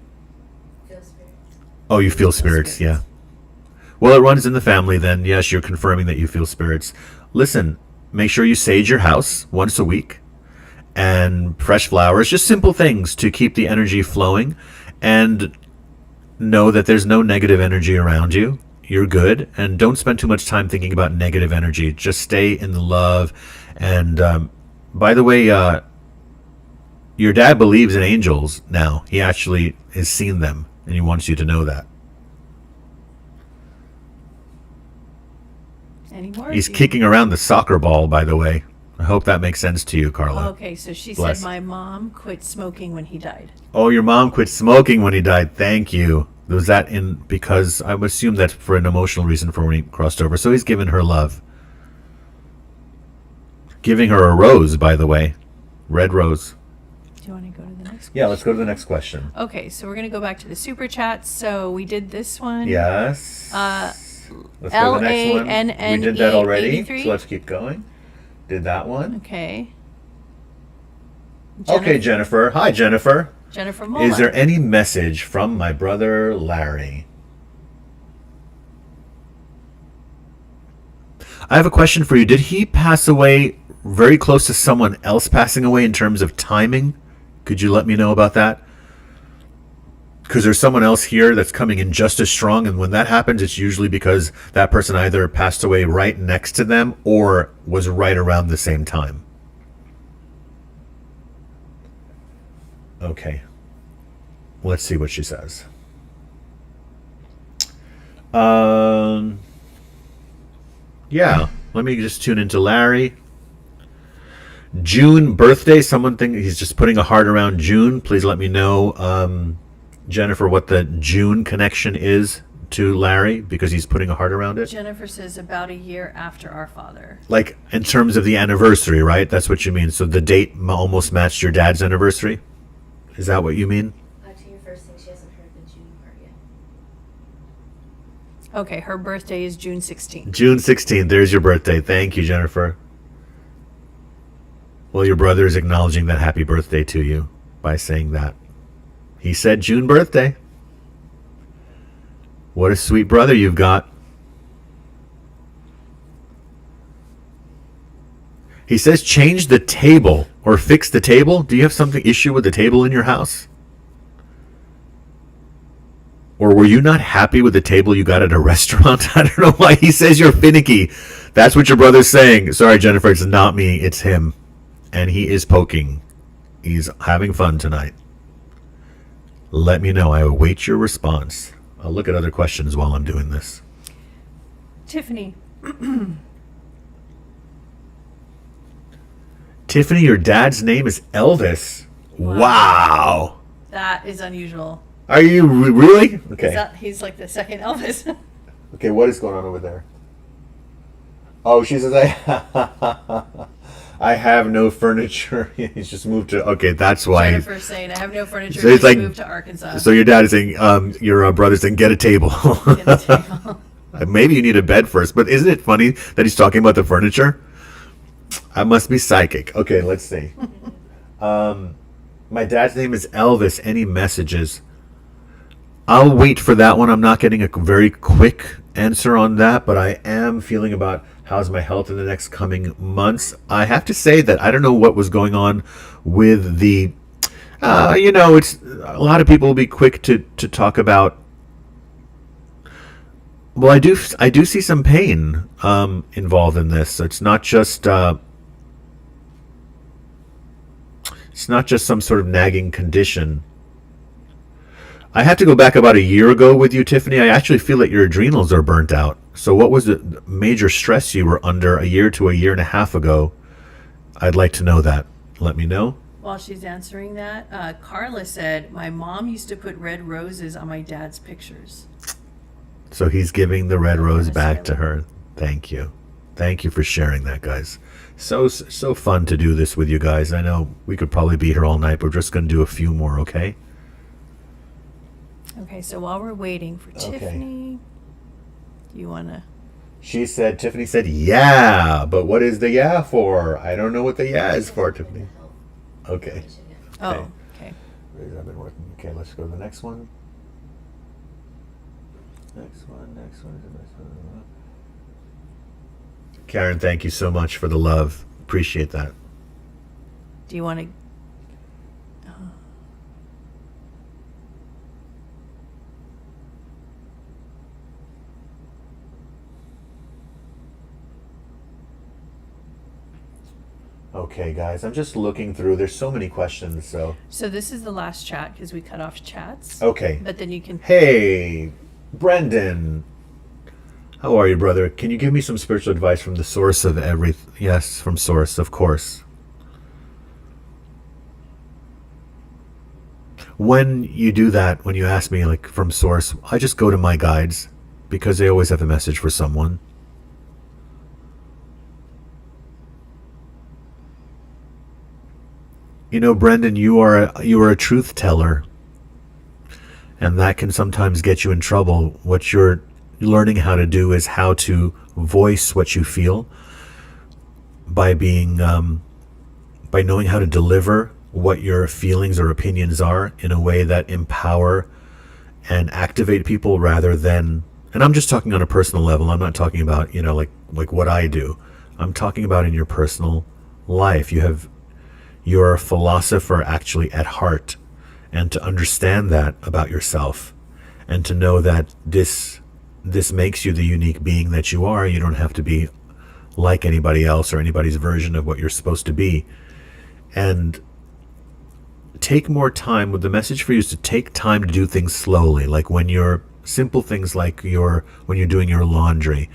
Feel spirits. Oh, you feel spirits, yeah. Well, it runs in the family then. Yes, you're confirming that you feel spirits. Listen, make sure you sage your house once a week. And fresh flowers, just simple things to keep the energy flowing. And know that there's no negative energy around you. You're good. And don't spend too much time thinking about negative energy. Just stay in the love. And by the way, your dad believes in angels now. He actually has seen them. And he wants you to know that. Any more? He's kicking around the soccer ball, by the way. I hope that makes sense to you, Carla. Okay, so she Bless. said my mom quit smoking when he died. Oh, your mom quit smoking when he died. Thank you. Was that because I would assume that for an emotional reason for when he crossed over. So he's given her love. Giving her a rose, by the way. Red rose. Do you want to go to the next question? Yeah, let's go to the next question. Okay, so we're going to go back to the super chats. So we did this one. Yes. Let's go to the next one. LANNE We did that already, 83. so let's keep going. Did that one. Okay. Okay, Jennifer. Hi, Jennifer. Jennifer Mola. Is there any message from my brother Larry? I have a question for you. Did he pass away very close to someone else passing away in terms of timing? Could you let me know about that? Because there's someone else here that's coming in just as strong, and when that happens, it's usually because that person either passed away right next to them or was right around the same time. Okay. Let's see what she says. Yeah, let me just tune into Larry. June birthday. Someone think he's just putting a heart around June. Please let me know, Jennifer, what the June connection is to Larry, because he's putting a heart around it. Jennifer says about a year after our father. Like in terms of the anniversary, right? That's what you mean. So the date almost matched your dad's anniversary? Is that what you mean? To your first thing, she hasn't heard the June part yet. Okay, her birthday is June 16th. June 16th. There's your birthday. Thank you, Jennifer. Well, your brother is acknowledging that happy birthday to you by saying that. He said June birthday. What a sweet brother you've got. He says change the table or fix the table. Do you have something issue with the table in your house? Or were you not happy with the table you got at a restaurant? I don't know why he says you're finicky. That's what your brother's saying. Sorry, Jennifer, it's not me, it's him. And he is poking. He's having fun tonight. Let me know. I await your response. I'll look at other questions while I'm doing this. Tiffany. Tiffany, your dad's name is Elvis. Wow. That is unusual. Are you really? Okay. He's like the second Elvis. Okay, what is going on over there? Oh, she says, I have no furniture. He's just moved to. Okay, that's why. Jennifer's saying, I have no furniture. So it's like moved to Arkansas. So your dad is saying, your brother's saying, get a table. Get a table. Maybe you need a bed first. But isn't it funny that he's talking about the furniture? I must be psychic. Okay, let's see. My dad's name is Elvis. Any messages? I'll wait for that one. I'm not getting a very quick answer on that, but I am feeling about how's my health in the next coming months. I have to say that I don't know what was going on with the, it's a lot of people will be quick to talk about. Well, I do see some pain involved in this. So it's not just some sort of nagging condition. I have to go back about a year ago with you, Tiffany. I actually feel that your adrenals are burnt out. So what was the major stress you were under a year to a year and a half ago? I'd like to know that. Let me know. While she's answering that, Carla said, my mom used to put red roses on my dad's pictures. So he's giving the red rose back to her. Thank you. Thank you for sharing that, guys. So fun to do this with you guys. I know we could probably be here all night, but we're just going to do a few more, okay? Okay, so while we're waiting for Tiffany, do you want to... Tiffany said, yeah, but what is the yeah for? I don't know what the yeah is for, Tiffany. Okay. Oh, okay. I've been working. Okay, let's go to the next one. Next one. Karen, thank you so much for the love. Appreciate that. Do you want to... Okay, guys, I'm just looking through. There's so many questions, so this is the last chat because we cut off chats. Okay. But then you can... Hey, Brendan. How are you, brother? Can you give me some spiritual advice from the source of everything? Yes, from source, of course. When you do that, when you ask me, like, from source, I just go to my guides because they always have a message for someone. You know, Brendan, you are a truth teller, and that can sometimes get you in trouble. What you're learning how to do is how to voice what you feel by being, by knowing how to deliver what your feelings or opinions are in a way that empower and activate people rather than, and I'm just talking on a personal level. I'm not talking about, like what I do. I'm talking about in your personal life. You're a philosopher actually at heart, and to understand that about yourself and to know that this makes you the unique being that you are. You don't have to be like anybody else or anybody's version of what you're supposed to be. And take more time. The message for you is to take time to do things slowly, like when you're simple things like when you're doing your laundry,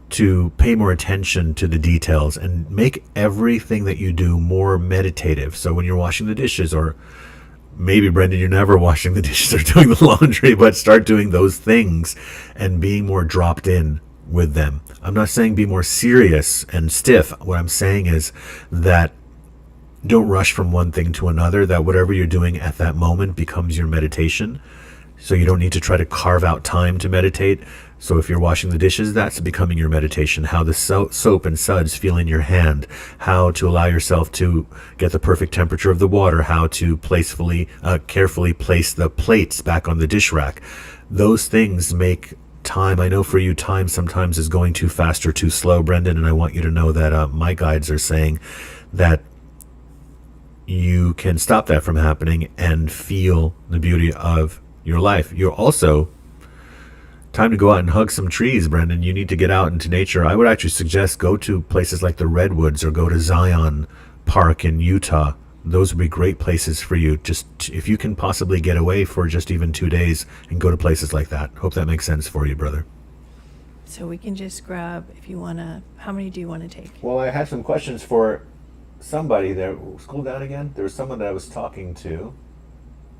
to pay more attention to the details and make everything that you do more meditative. So when you're washing the dishes, or maybe, Brendan, you're never washing the dishes or doing the laundry, but start doing those things and being more dropped in with them. I'm not saying be more serious and stiff. What I'm saying is that don't rush from one thing to another, that whatever you're doing at that moment becomes your meditation. So you don't need to try to carve out time to meditate. So if you're washing the dishes, that's becoming your meditation. How the soap and suds feel in your hand, how to allow yourself to get the perfect temperature of the water, how to carefully place the plates back on the dish rack. Those things make time. I know for you, time sometimes is going too fast or too slow, Brendan, and I want you to know that my guides are saying that you can stop that from happening and feel the beauty of your life. You're also time to go out and hug some trees, Brendan. You need to get out into nature. I would actually suggest go to places like the Redwoods or go to Zion Park in Utah. Those would be great places for you. Just if you can possibly get away for just even 2 days and go to places like that. Hope that makes sense for you, brother. So we can just grab, if you want to, how many do you want to take? Well, I had some questions for somebody there. Scroll down again. There was someone that I was talking to.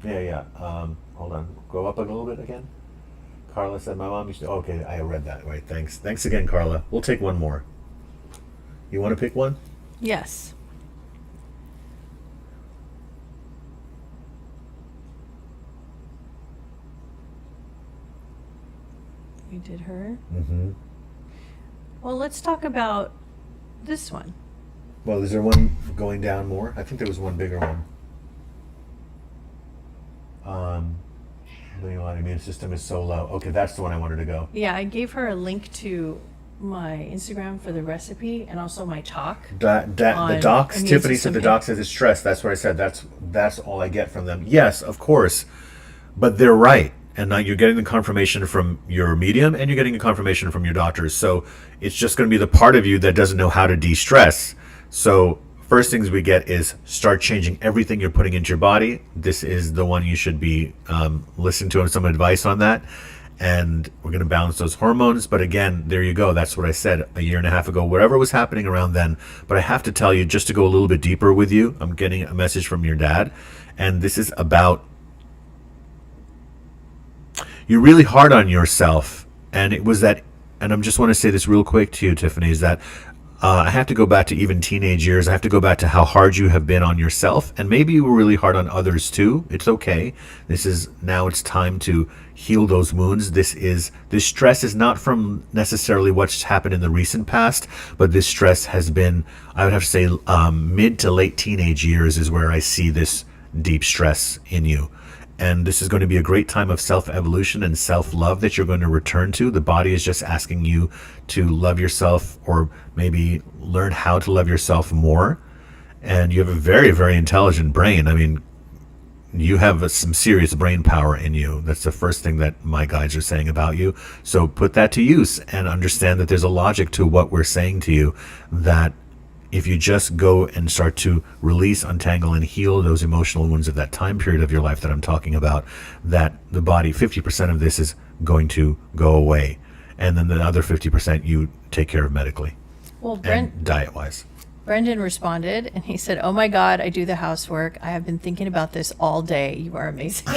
Yeah. Hold on. Go up a little bit again. Carla said, my mom used to... Okay, I read that. Right, thanks. Thanks again, Carla. We'll take one more. You want to pick one? Yes. We did her. Mm-hmm. Well, let's talk about this one. Well, is there one going down more? I think there was one bigger one. The immune system is so low. Okay, that's the one I wanted to go. Yeah, I gave her a link to my Instagram for the recipe and also my talk. The docs, immune Tiffany system. said the doc says it's stress. That's what I said. That's all I get from them. Yes, of course. But they're right. And now you're getting the confirmation from your medium and you're getting a confirmation from your doctors. So it's just going to be the part of you that doesn't know how to de-stress. So first things we get is start changing everything you're putting into your body. This is the one you should be listening to some advice on that. And we're going to balance those hormones. But again, there you go. That's what I said a year and a half ago, whatever was happening around then. But I have to tell you, just to go a little bit deeper with you, I'm getting a message from your dad. And this is about, you're really hard on yourself. And it was that, and I just want to say this real quick to you, Tiffany, is that I have to go back to even teenage years. I have to go back to how hard you have been on yourself. And maybe you were really hard on others too. It's okay. Now it's time to heal those wounds. This stress is not from necessarily what's happened in the recent past, but this stress has been, I would have to say, mid to late teenage years is where I see this deep stress in you. And this is going to be a great time of self-evolution and self-love that you're going to return to. The body is just asking you to love yourself, or maybe learn how to love yourself more. And you have a very, very intelligent brain. I mean, you have some serious brain power in you. That's the first thing that my guides are saying about you. So put that to use and understand that there's a logic to what we're saying to you, that if you just go and start to release, untangle, and heal those emotional wounds of that time period of your life that I'm talking about, that the body, 50% of this is going to go away. And then the other 50% you take care of medically Well, and diet-wise. Brendan responded and he said, "Oh my God, I do the housework. I have been thinking about this all day. You are amazing."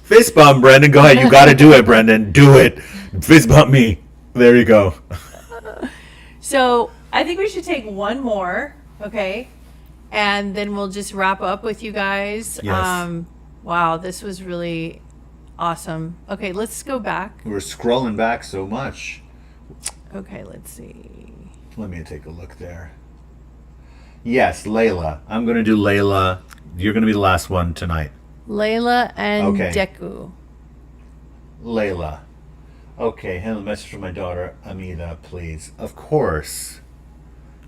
Fist bump, Brendan. Go ahead. You got to do it, Brendan. Do it. Fist bump me. There you go. So I think we should take one more, okay? And then we'll just wrap up with you guys. Yes. Wow, this was really awesome. Okay, let's go back. We're scrolling back so much. Okay, let's see. Let me take a look there. Yes, Layla. I'm going to do Layla. You're going to be the last one tonight. Layla and Okay. Deku. Layla. Okay, handle the message from my daughter, Amida, please. Of course.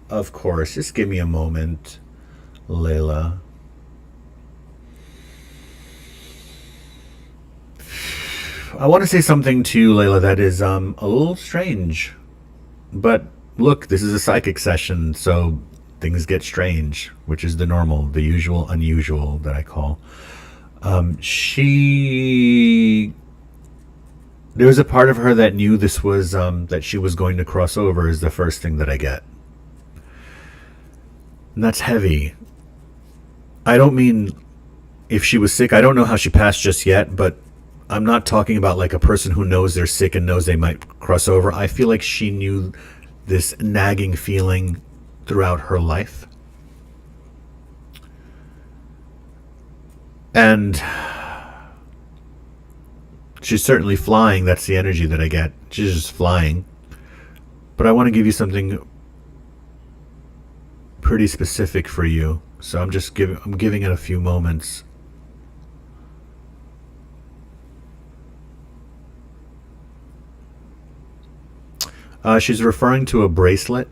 Of course. Just give me a moment, Layla. I want to say something to you, Layla, that is a little strange. But look, this is a psychic session, so things get strange, which is the normal, the usual, unusual that I call. There was a part of her that knew this was, that she was going to cross over, is the first thing that I get. And that's heavy. I don't mean if she was sick. I don't know how she passed just yet, but I'm not talking about like a person who knows they're sick and knows they might cross over. I feel like she knew this nagging feeling throughout her life. And she's certainly flying. That's the energy that I get. She's just flying. But I want to give you something pretty specific for you. So I'm giving it a few moments. She's referring to a bracelet.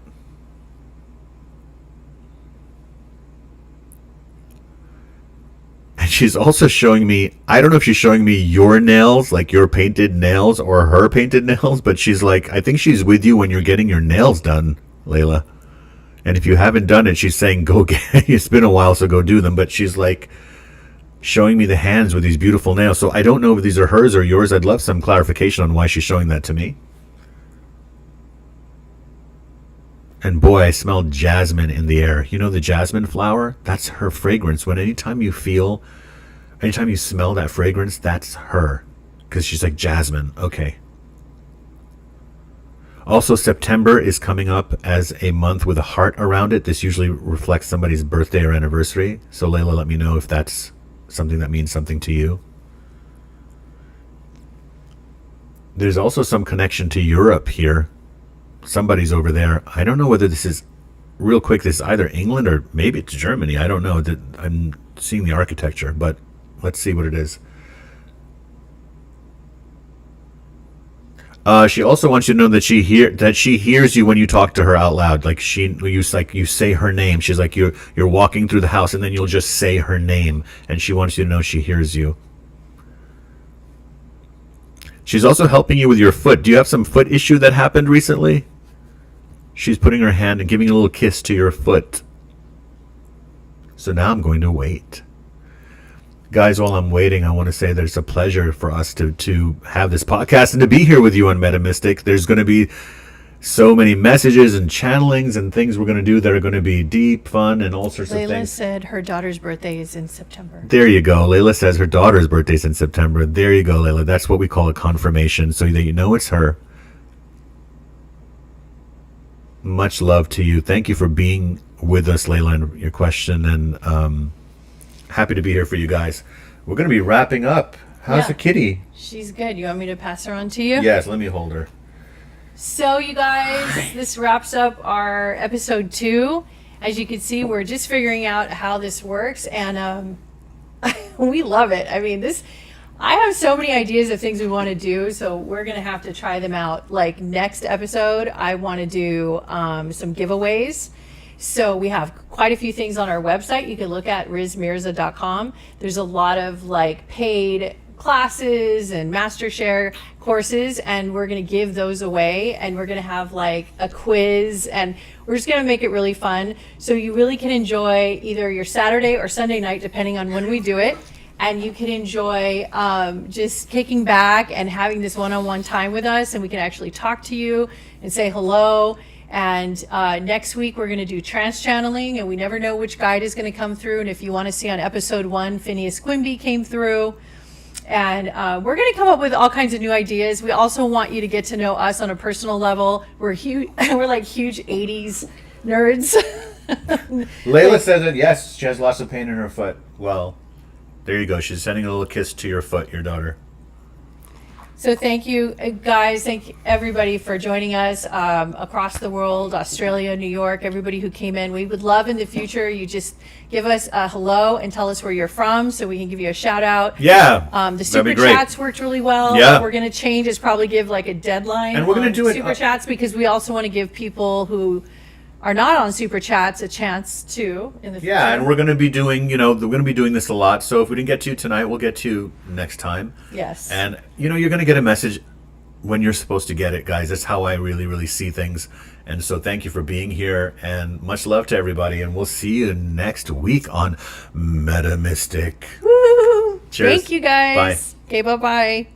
And she's also showing me, I don't know if she's showing me your nails, like your painted nails, or her painted nails, but she's like, I think she's with you when you're getting your nails done, Layla. And if you haven't done it, she's saying, go get it. It's been a while, so go do them. But she's like showing me the hands with these beautiful nails. So I don't know if these are hers or yours. I'd love some clarification on why she's showing that to me. And boy, I smell jasmine in the air. You know the jasmine flower? That's her fragrance. Anytime you smell that fragrance, that's her. Because she's like, jasmine. Okay. Also, September is coming up as a month with a heart around it. This usually reflects somebody's birthday or anniversary. So Layla, let me know if that's something that means something to you. There's also some connection to Europe here. Somebody's over there. I don't know whether this is, real quick, this is either England or maybe it's Germany. I don't know. I'm seeing the architecture, but let's see what it is. She also wants you to know that she hears you when you talk to her out loud. Like you say her name. She's like you're walking through the house and then you'll just say her name, and she wants you to know she hears you. She's also helping you with your foot. Do you have some foot issue that happened recently? She's putting her hand and giving a little kiss to your foot. So now I'm going to wait. Guys, while I'm waiting, I want to say there's a pleasure for us to have this podcast and to be here with you on MetaMystic. There's going to be so many messages and channelings and things we're going to do that are going to be deep, fun, and all sorts of Layla things. said her daughter's birthday is in September. There you go. Layla says her daughter's birthday's in September. There you go, Layla. That's what we call a confirmation, so that you know it's her. Much love to you. Thank you for being with us, Layla, and your question, and happy to be here for you guys. We're going to be wrapping up. How's the kitty? She's good. You want me to pass her on to you? Yes, let me hold her. So you guys, this wraps up our episode 2. As you can see, we're just figuring out how this works, and we love it. I mean, I have so many ideas of things we want to do, so we're going to have to try them out. Like next episode, I want to do some giveaways. So we have quite a few things on our website. You can look at rizmirza.com. There's a lot of like paid classes and master share courses, and we're going to give those away, and we're going to have like a quiz, and we're just going to make it really fun. So you really can enjoy either your Saturday or Sunday night, depending on when we do it. And you can enjoy just kicking back and having this one-on-one time with us, and we can actually talk to you and say hello. And next week we're going to do trance channeling, and we never know which guide is going to come through. And if you want to see on episode 1, Phineas Quimby came through. And we're going to come up with all kinds of new ideas. We also want you to get to know us on a personal level. We're huge. We're like huge 80s nerds. Layla says that, yes, she has lots of pain in her foot. Well, there you go. She's sending a little kiss to your foot, your daughter. So thank you, guys. Thank you, everybody, for joining us across the world, Australia, New York, everybody who came in. We would love in the future you just give us a hello and tell us where you're from so we can give you a shout out. Yeah. The super chats worked really well. Yeah. What we're going to change is probably give like a deadline And we're going to do it super chats, because we also want to give people who are not on super chats a chance to in the future. Yeah, and we're going to be doing, we're going to be doing this a lot. So if we didn't get to you tonight, we'll get to you next time. Yes. And, you're going to get a message when you're supposed to get it, guys. That's how I really, really see things. And so thank you for being here, and much love to everybody. And we'll see you next week on MetaMystic. Woo! Cheers. Thank you, guys. Bye. Okay, bye-bye.